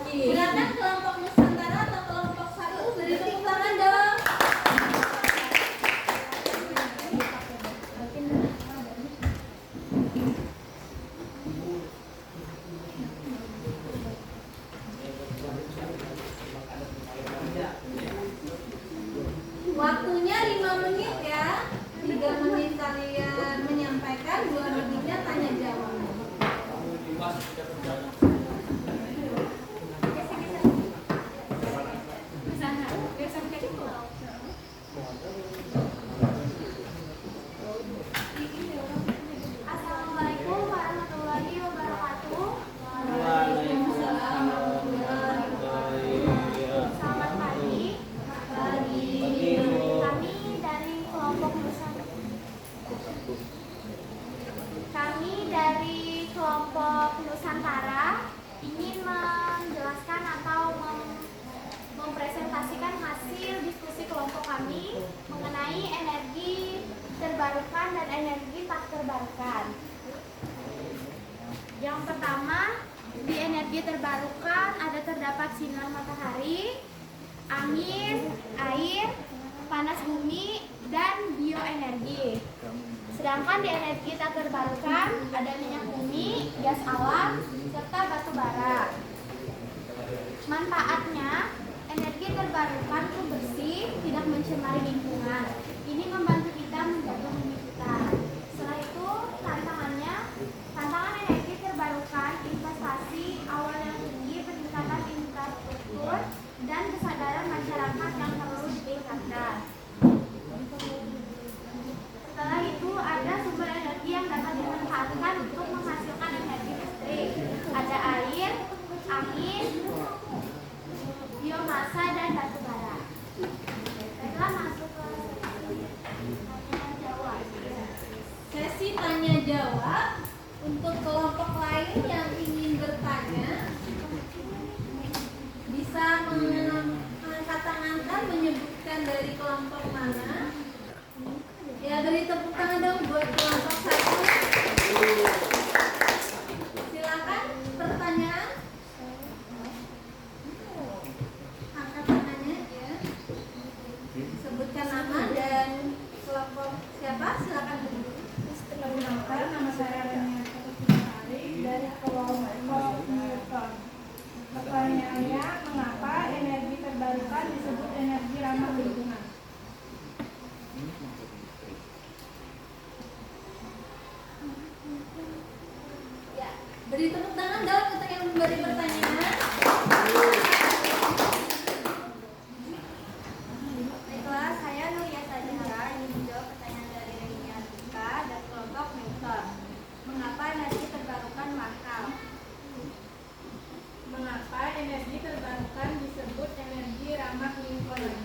Silakan kelompok Nusantara atau kelompok 1 beri tepuk tangan dong. Waktunya 5 menit ya. 3 menit kalian menyampaikan, 2 menitnya tanya jawab. Assalamualaikum warahmatullahi wabarakatuh. Selamat pagi. Kami dari kelompok Nusantara ingin menjelaskan atau mempresentasikan hasil diskusi kelompok kami mengenai energi terbarukan dan energi tak terbarukan. Yang pertama, di energi terbarukan terdapat sinar matahari, angin, air, panas bumi, dan bioenergi. Sedangkan di energi tak terbarukan ada minyak bumi, gas alam, serta batu bara. Manfaatnya, energi terbarukan itu bersih, tidak mencemari lingkungan. Ini membantu kita menjaga bumi kita. Setelah itu, tantangan energi terbarukan, investasi awal yang tinggi, peningkatan infrastruktur, dan kesadaran masyarakat yang perlu ditingkatkan. Setelah itu ada sumber energi yang dapat dimanfaatkan untuk menghasilkan energi listrik. Ada air, angin, biomasa, dan batu bara. Baiklah, masuk ke tanya jawab. Sesi tanya jawab untuk kelompok lain yang ingin bertanya bisa disebutkan dari kelompok mana? Ya, beri tepuk tangan dong buat kelompok 1. Silakan pertanyaan. Angkat tangannya ya. Sebutkan nama dan kelompok siapa? Silakan berdiri. Perkenalkan, nama saya Reniata Kusumasari dari kelompok Newton. Pertanyaannya, mengapa energi terbarukan disebut energi ramah lingkungan? Ya, beri tepuk tangan dong untuk yang memberi pertanyaan. Baiklah, saya Nuria Sajahara ingin menjawab pertanyaan dari Reniatika dan kelompok Newton. Mengapa energi terbarukan mahal? Mengapa energi terbarukan disebut energi ramah lingkungan?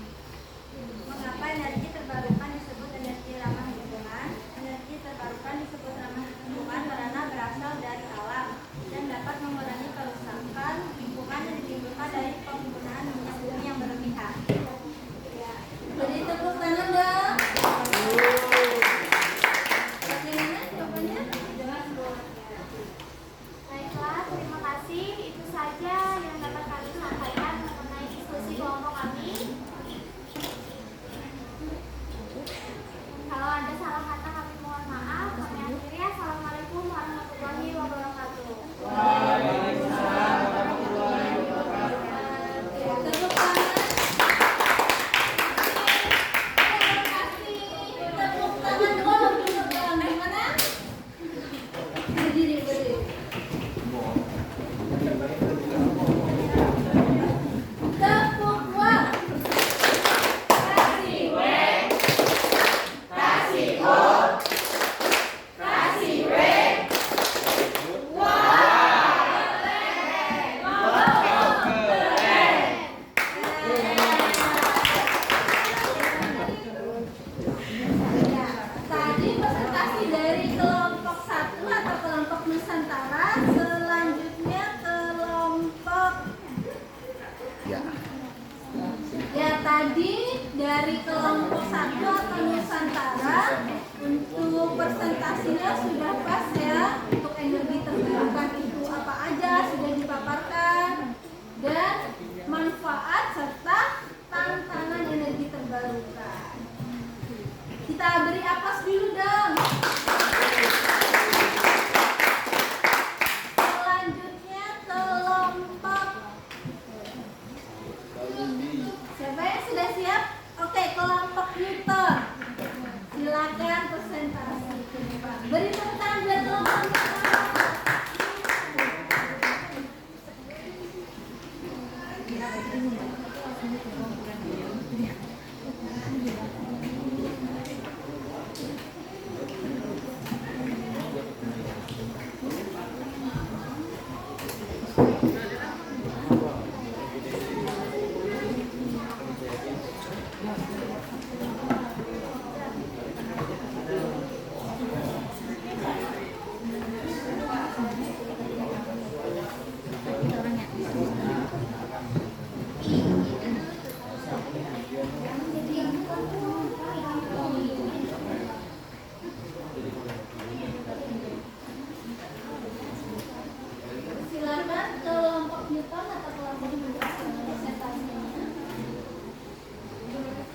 Mengapa energi terbarukan disebut energi ramah lingkungan? Energi terbarukan disebut ramah lingkungan karena berasal dari alam dan dapat mengurangi kerusakan lingkungan yang ditimbulkan dari penggunaan minyak bumi yang berlebihan. Beri tepuk tangan dong. Bagaimana jawabannya? Baiklah, terima kasih. Itu saja yang dapat kami sampaikan mengenai diskusi kelompok kami. Kalau ada salah kata kami mohon maaf. Kami akhiri. Assalamualaikum warahmatullahi wabarakatuh. Tepuk tangan. Terima kasih. Tepuk tangan dong. Tepuk tangan. Gimana? Berdiri, berdiri. Tepuk wah. Kasih W. Kasih O. Kasih W. Ya, tadi presentasi dari kelompok 1 atau kelompok Nusantara. Selanjutnya kelompok ya, tadi dari kelompok 1 atau Nusantara. Untuk presentasinya sudah pas ya. Untuk energi terbarukan itu apa aja sudah dipaparkan, dan manfaat serta tantangan energi terbarukan. Kita beri aplaus dulu dong. Selanjutnya kelompok siapa yang sudah siap? Oke, kelompok Newton. Silakan presentasi ke depan. Beri tepuk tangan buat kelompok Newton. Silakan kelompok Newton atau kelompok presentasinya.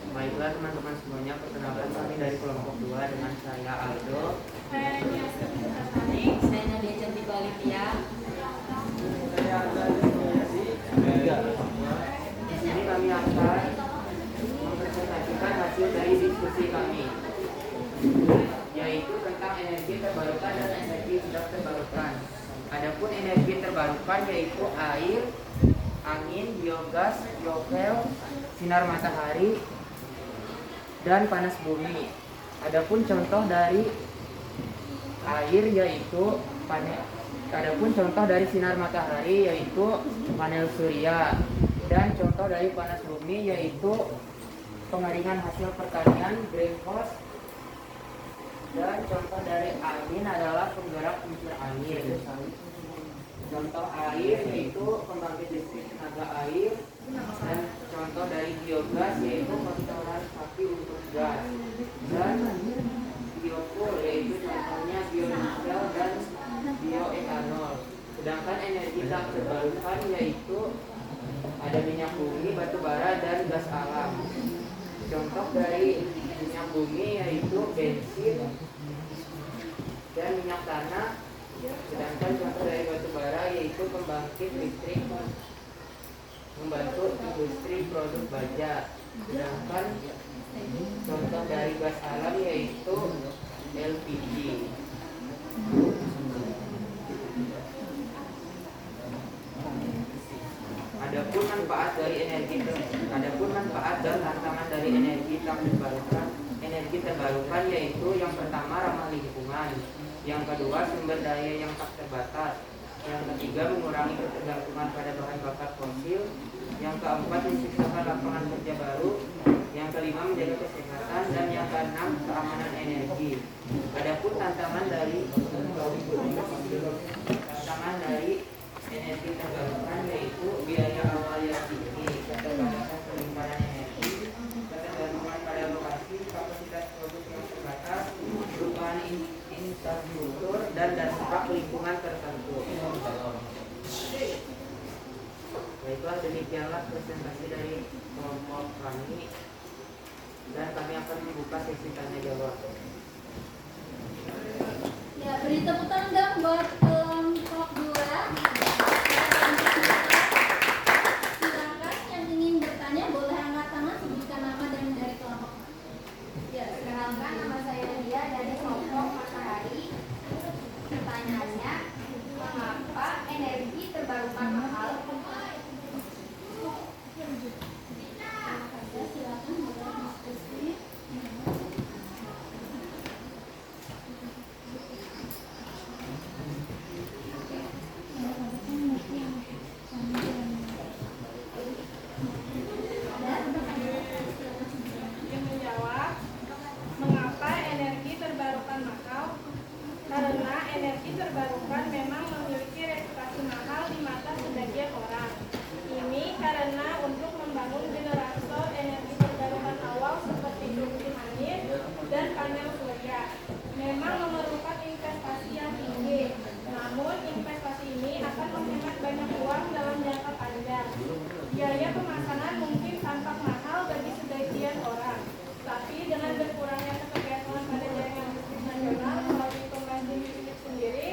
Baiklah teman-teman semuanya, perkenalkan kami dari kelompok 2 dengan saya Aldo. Saya Reniata Kusumasari. Saya Nadia Cantika Olivia. Di sini kami akan mempresentasikan hasil dari diskusi kami, yaitu tentang energi terbarukan dan energi tidak terbarukan. Adapun energi terbarukan yaitu air, angin, biogas, biofuel, sinar matahari, dan panas bumi. Adapun contoh dari air yaitu adapun contoh dari sinar matahari yaitu panel surya, dan contoh dari panas bumi yaitu pengeringan hasil pertanian greenhouse, dan contoh dari angin adalah penggerak unsur angin. Contoh air yaitu pembangkit listrik tenaga air, dan contoh dari biogas yaitu kotoran bumi yaitu bensin dan minyak tanah, sedangkan contoh dari batu bara yaitu pembangkit listrik membantu industri produk baja, sedangkan contoh dari gas alam yaitu LPG. Adapun manfaat dan tantangan dari energi terbarukan yaitu yang pertama ramah lingkungan, yang kedua sumber daya yang tak terbatas, yang ketiga mengurangi ketergantungan pada bahan bakar fosil, yang keempat menciptakan lapangan kerja baru, yang kelima menjaga kesehatan, dan yang keenam keamanan energi. Adapun tantangan dari energi terbarukan yaitu biaya awal yang tinggi, keterbatasan penyimpanan energi, ketergantungan pada lokasi, kapasitas produk yang terbatas, perubahan infrastruktur, dan dampak lingkungan tertentu. Baiklah, demikianlah presentasi dari kelompok kami, dan kami akan membuka sesi tanya jawab. Ya, beri tepuk tangan dong buat kelompok 2. Silakan yang ingin bertanya boleh angkat tangan, sebutkan nama dan dari kelompok. Ya, Perkenalkan, nama saya Lia dari kelompok Matahari. Pertanyaannya, mengapa energi terbarukan mahal? silakan boleh diskusi. Yang menjawab, mengapa energi terbarukan mahal? Karena energi terbarukan memang memiliki reputasi mahal di mata sebagian orang. Ini karena untuk membangun generator energi terbarukan awal seperti turbin angin dan panel surya memang memerlukan investasi yang tinggi. Namun investasi ini akan menghemat banyak uang dalam jangka panjang. Biaya pemasangan mungkin tampak mahal bagi sebagian orang, tapi dengan berkurangnya ketergantungan pada jaringan listrik nasional melalui pembangkit listrik sendiri,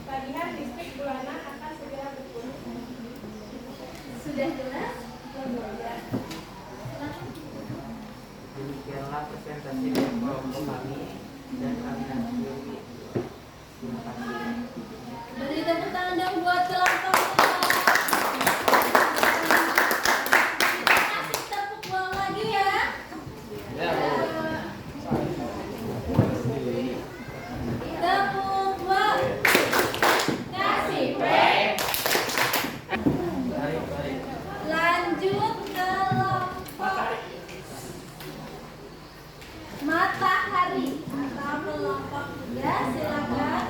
tagihan listrik bulanan akan segera berkurang. Sudah jelas? Demikianlah presentasi dari kelompok kami, dan kami akhiri. Terima kasih. Beri tepuk tangan dong buat kelompok 2. Kita kasih tepuk uang lagi ya. Tepuk uang. Kasih break. Lanjut kelompok Matahari atau kelompok 3, silakan.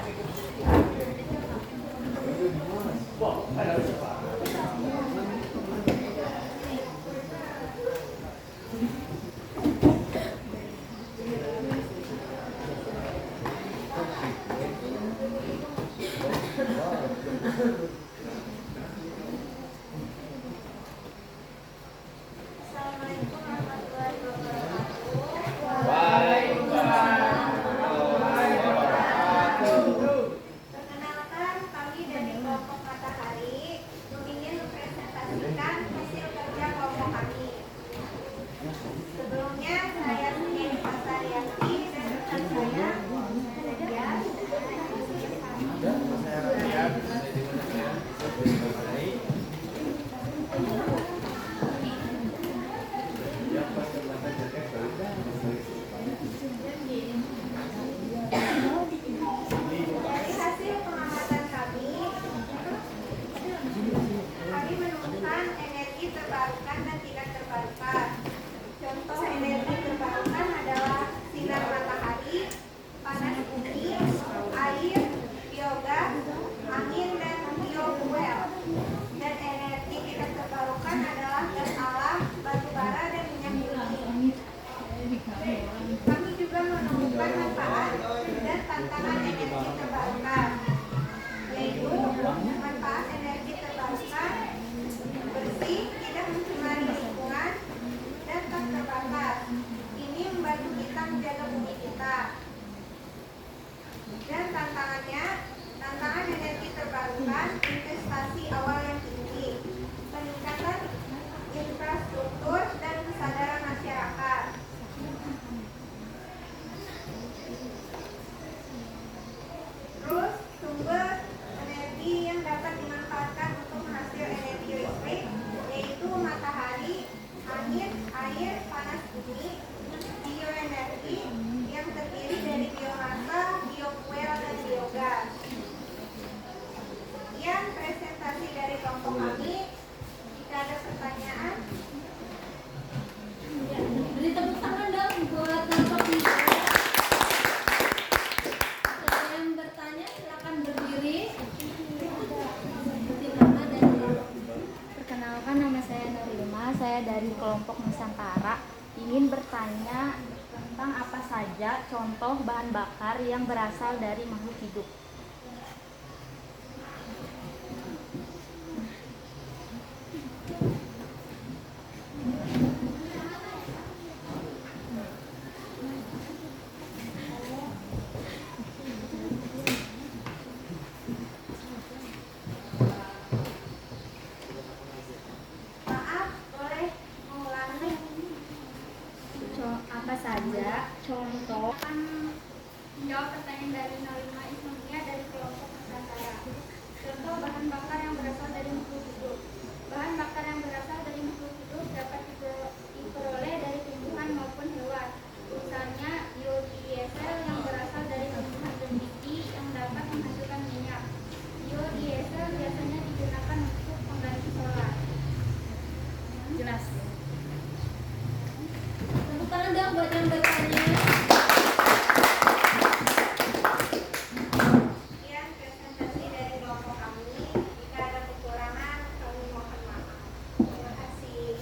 kelompok Nusantara ingin bertanya tentang apa saja contoh bahan bakar yang berasal dari makhluk hidup. Apa saja contoh? Menjawab pertanyaan dari Nolima Islamia dari kelompok Nusantara. Contoh bahan bakar yang berasal dari makhluk hidup. Bahan bakar yang berasal dari makhluk hidup dapat diperoleh dari tumbuhan maupun hewan. Misalnya biodiesel yang berasal dari tumbuhan dan biji yang dapat menghasilkan minyak. Biodiesel biasanya digunakan untuk pengganti solar. Jelas. Tepuk tangan dong buat yang bertanya. Sekian presentasi dari kelompok kami. Jika ada kekurangan, kami mohon maaf. Terima kasih.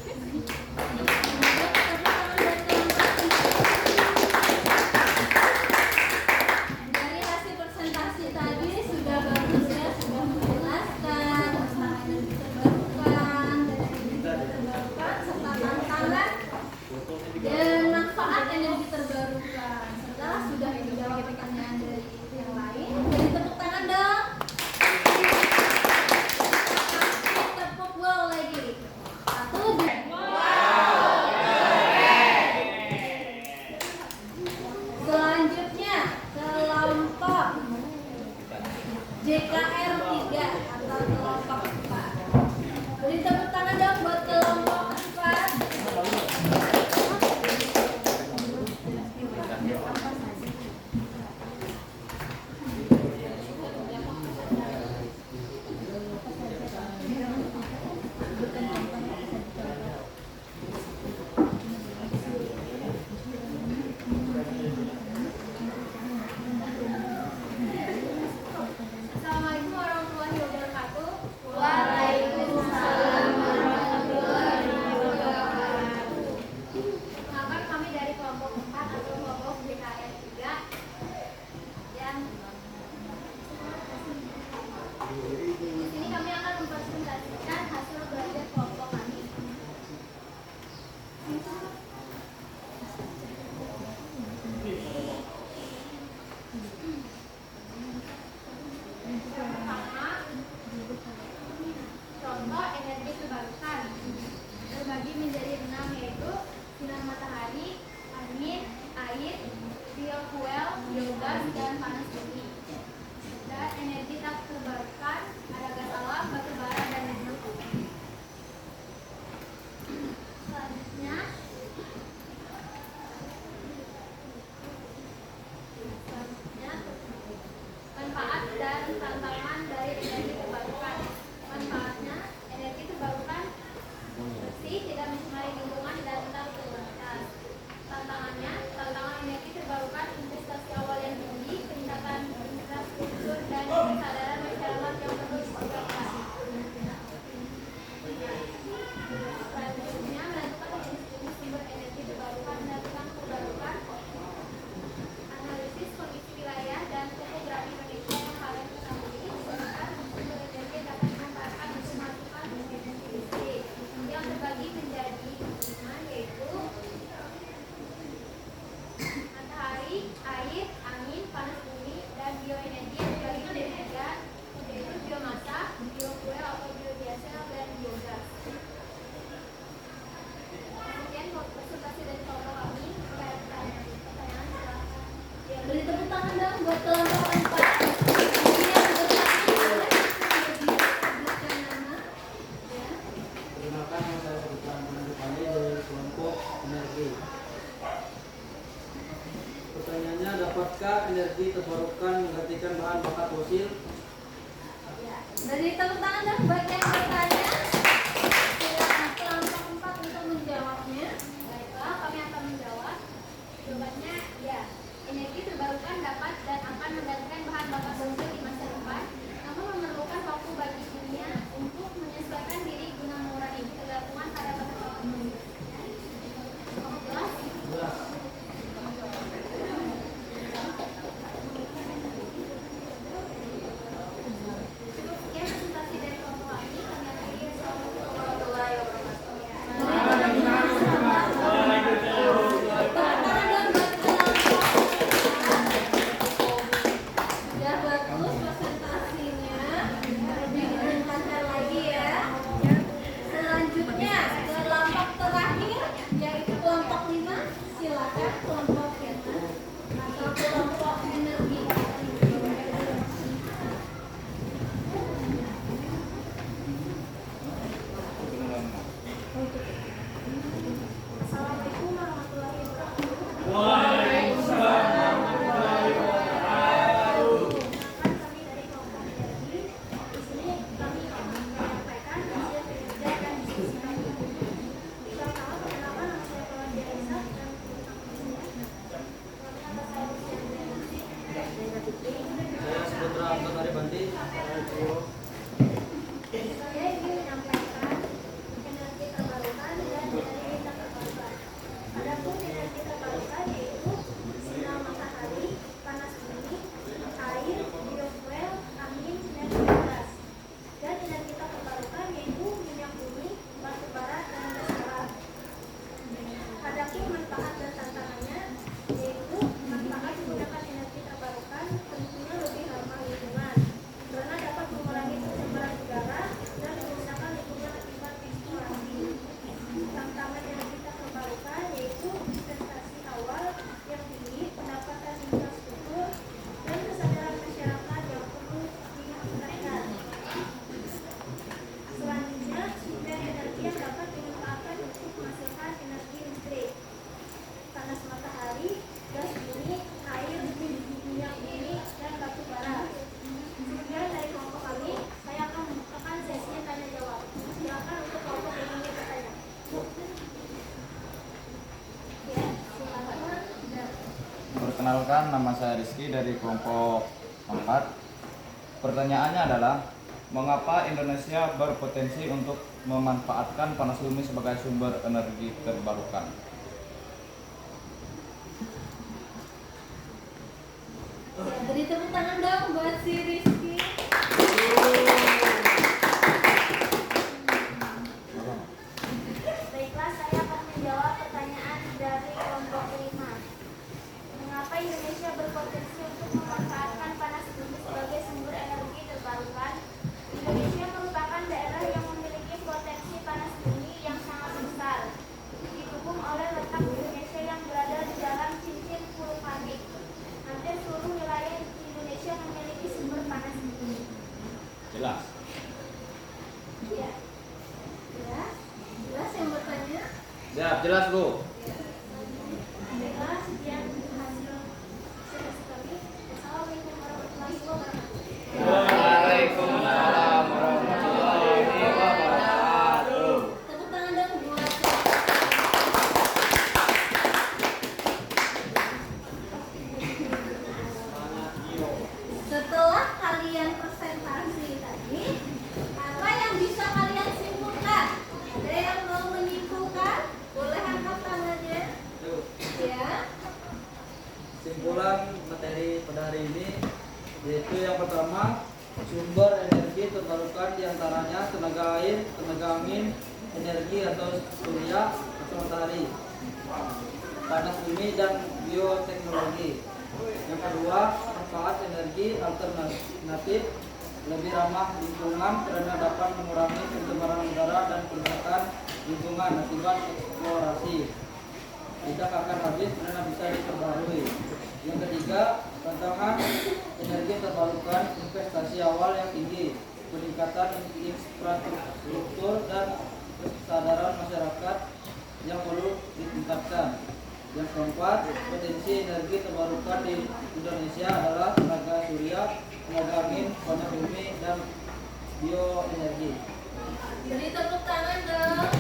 Dari hasil presentasi tadi sudah bagus ya, sudah menjelaskan tentang energi terbarukan, serta tantangan dan manfaat energi terbarukan. Setelah sudah dijawab pertanyaan dari yang lain, beri tepuk tangan dong. Tepuk wow lagi. Satu, dua. Selanjutnya kelompok JKR 3 atau kelompok 4. Beri tepuk tangan dong buat kelompok 4. Assalamualaikum warahmatullahi wabarakatuh. Waalaikumsalam warahmatullahi wabarakatuh. Kabar kami dari kelompok 4 atau kelompok JKR 3 yang di sini kami akan mempresentasikan hasil belajar kelompok kami. Pertama, contoh energi terbarukan terbagi menjadi 6, yaitu sinar matahari, angin, air, biofuel, biogas, dan panas bumi. Dan energi tak terbarukan ada gas alam, batu bara, dan minyak. Selanjutnya, manfaat dan tantangan dari energi terbarukan. Manfaatnya, energi terbarukan bersih, tidak mencemari lingkungan, dan tetap berkualitas. Tantangannya, tantangan energi terbarukan investasi awal yang tinggi, peningkatan infrastruktur, dan kesadaran masyarakat yang perlu diperlukan. Selanjutnya, menentukan jenis sumber energi terbarukan dan tentang terbarukan, analisis kondisi wilayah dan topografi Indonesia yang kalian ketahui, serta sumber energi yang dapat dimanfaatkan untuk melakukan energi listrik yang terbagi menjadi 5, yaitu matahari, air, angin, panas bumi, dan bioenergi yang terbagi menjadi 3, yaitu biomasa, biofuel atau biodiesel, dan biogas. Kemudian presentasi dari kelompok kami. Jika ada pertanyaan silakan. Beri tepuk tangan dong buat kelompok 4. Yang bertanya boleh sebutkan nama. Ya. Perkenalkan, nama saya Sultan Penandupani dari kelompok energi. Pertanyaannya, dapatkah energi terbarukan menggantikan bahan bakar fosil? Beri tepuk tangan dong buat yang bertanya. Silakan kelompok 4 untuk menjawabnya. Baiklah, kami akan menjawab. Jawabannya ya. Energi terbarukan dapat dan akan menggantikan bahan bakar fosil di masa depan, namun memerlukan waktu bagi dunia untuk menyesuaikan diri guna mengurangi ketergantungan pada bahan bakar fosil. Perkenalkan, nama saya Rizky dari kelompok 4. Pertanyaannya adalah, mengapa Indonesia berpotensi untuk memanfaatkan panas bumi sebagai sumber energi terbarukan? Beri tepuk tangan dong buat si Rizky. Baiklah, saya akan menjawab pertanyaan dari kelompok 5. Mengapa Indonesia berpotensi untuk memanfaatkan panas bumi sebagai sumber energi terbarukan? Indonesia merupakan daerah yang memiliki potensi panas bumi yang sangat besar, didukung oleh letak Indonesia yang berada di dalam cincin vulkanik. Hampir seluruh wilayah Indonesia memiliki sumber panas bumi. Jelas. Iya. Jelas? Jelas yang bertanya? Siap, jelas Bu. Baiklah, sekian hasil observasi kami. Assalamualaikum warahmatullahi wabarakatuh. Waalaikumsalam warahmatullahi wabarakatuh. Tepuk tangan dong buat setelah kalian presentasi tadi, apa yang bisa kalian simpulkan? Ada yang mau menyimpulkan? Boleh angkat tangannya. Ya. Simpulan materi pada hari ini yaitu yang pertama, sumber energi terbarukan diantaranya tenaga air, tenaga angin, energi atau surya atau matahari, panas bumi dan bioteknologi. Yang kedua, manfaat energi alternatif lebih ramah lingkungan karena dapat mengurangi pencemaran udara dan kerusakan lingkungan akibat eksplorasi. Tidak akan habis karena bisa diperbarui. Yang ketiga, tantangan energi terbarukan investasi awal yang tinggi, peningkatan infrastruktur dan kesadaran masyarakat yang perlu ditingkatkan. Yang keempat, potensi energi terbarukan di Indonesia adalah tenaga surya, tenaga angin, panas bumi, dan bioenergi. Beri tepuk tangan dong.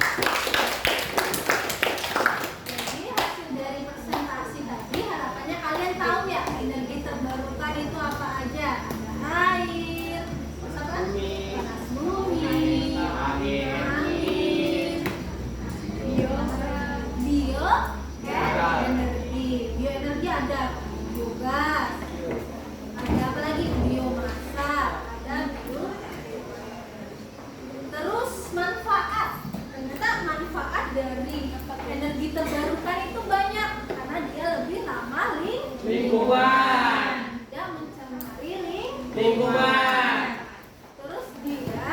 Jadi hasil dari presentasi tadi harapannya kalian tahu ya energi terbarukan itu apa aja. Ada air, terus apa? Panas bumi, angin, bioenergi. Bioenergi ada biogas, ada apa lagi? Biomasa, ada terus manfaat. Ternyata manfaat dari energi terbarukan itu banyak karena dia lebih ramah Lingkungan. Dia mencemari Lingkungan. Terus dia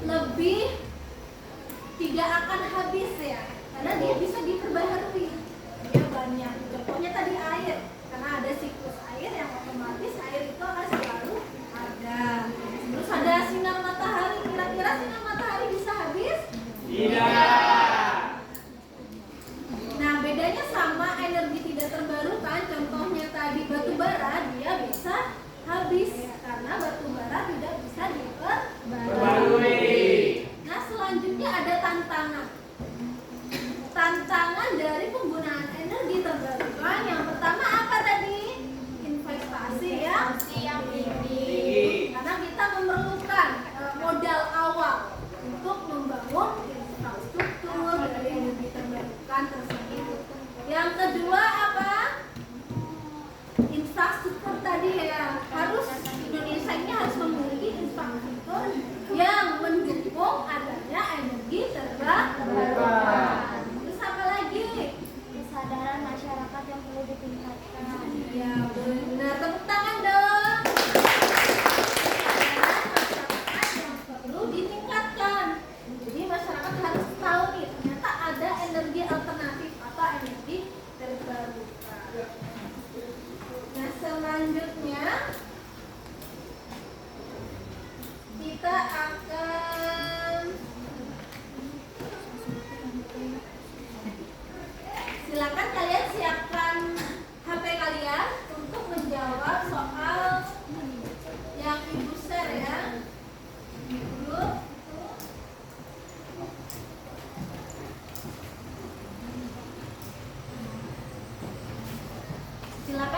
lebih tidak akan habis ya, karena dia bisa diperbaharui. Dia banyak. Contohnya tadi air, karena ada siklus air yang otomatis air itu akan selalu ada. Terus ada sinar matahari. Kira-kira sinar matahari bisa habis? Tidak. Nah, bedanya sama energi tidak terbarukan. Contohnya tadi batu bara, dia bisa habis karena batu bara tidak bisa diperbarui. Nah, selanjutnya ada tantangan. Tantangan dari penggunaan energi terbarukan. Yang pertama apa tadi? Investasi yang tinggi. Karena kita memerlukan modal awal untuk membangun infrastruktur,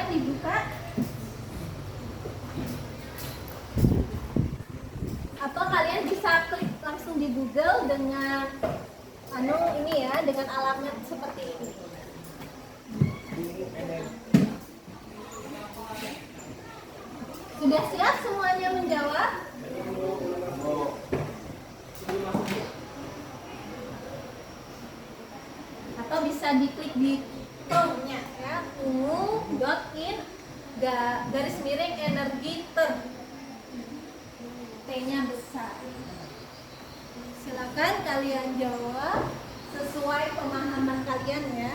silakan dibuka. Atau kalian bisa klik langsung di Google dengan ini ya, dengan alamat seperti ini. Sudah siap semuanya menjawab? Atau bisa diklik di Chrome-nya ya, ungu.in garis miring energi ter, T-nya besar. Silakan kalian jawab sesuai pemahaman kalian ya.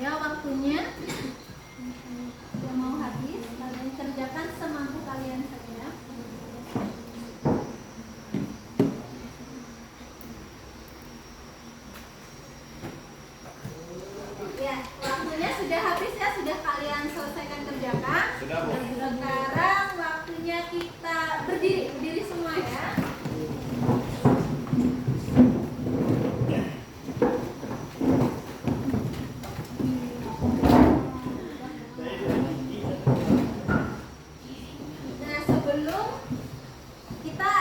Ya, waktunya sudah mau habis. Kalian kerjakan semampu kalian saja. Ya, waktunya sudah habis ya, sudah kalian selesaikan kerjakan. Sudah, Bu. Sekarang waktunya kita berdiri semua ya. Nah, sebelum kita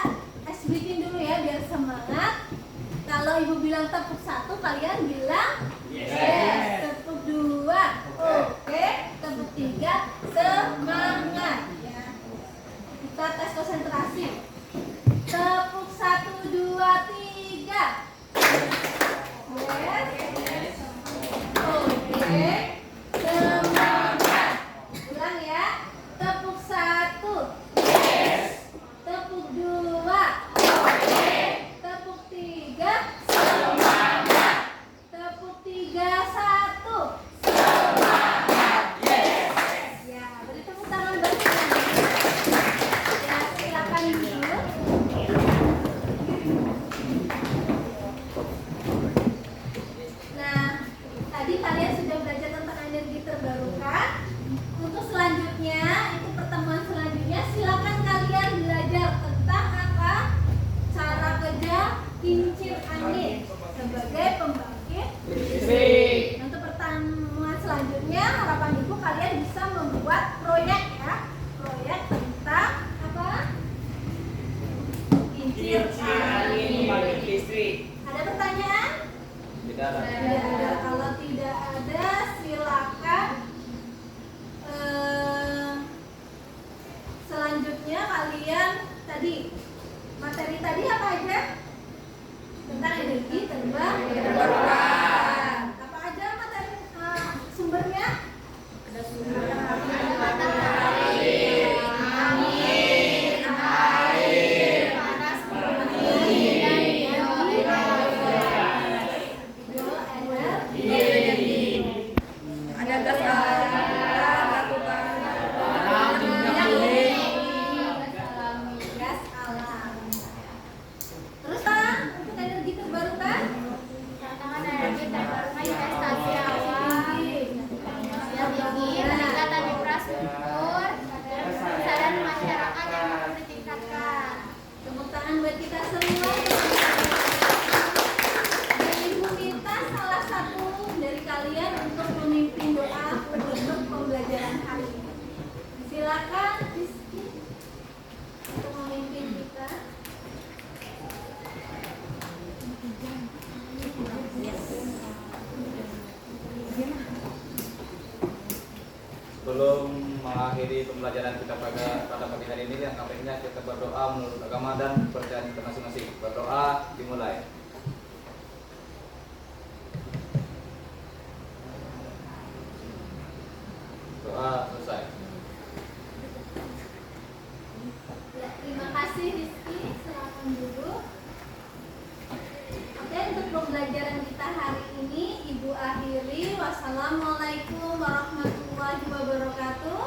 SBT dulu ya biar semangat. Kalau ibu bilang tepuk 1, kalian bilang yes. Tepuk 2, oke. Tepuk 3, semangat ya. Kita tes konsentrasi. Tepuk 1, 2, 3. Yes. Oke. Semangat. Ulang ya. Tepuk 1. Yes. Tepuk 2. Oke. Tepuk 3. Semangat. Tepuk 3, 1. Semangat. Yes. Ya, beri tepuk tangan bagi. Ya, silakan dulu. Nah, tadi kalian sudah belajar tentang energi terbarukan. Untuk selanjutnya, itu pertemuan selanjutnya, silakan kalian belajar tentang apa? Cara kerja kincir angin sebagai pembangkit listrik. Untuk pertemuan selanjutnya, harapan ibu kalian bisa membuat proyek ya. Proyek tentang apa? Kincir angin pembangkit listrik. Ada pertanyaan? Tidak ada. Tidak ada. Kalau tidak ada, silakan. Selanjutnya kalian tadi materi tadi apa aja? Tentang energi terbarukan. Apa aja materi sumbernya? Ada sumber matahari, angin, air, panas bumi, dan bioenergi. Ada gas alam, batu bara, gas alam. Terus untuk energi terbarukan Sebelum mengakhiri pembelajaran kita pada pagi hari ini, yang baiknya kita berdoa menurut agama dan kepercayaan kita masing-masing. Berdoa dimulai. Doa selesai. Ya, terima kasih Rizky, silakan duduk. Oke, untuk pembelajaran kita hari ini Ibu akhiri. Wassalamualaikum warahmatullahi wabarakatuh.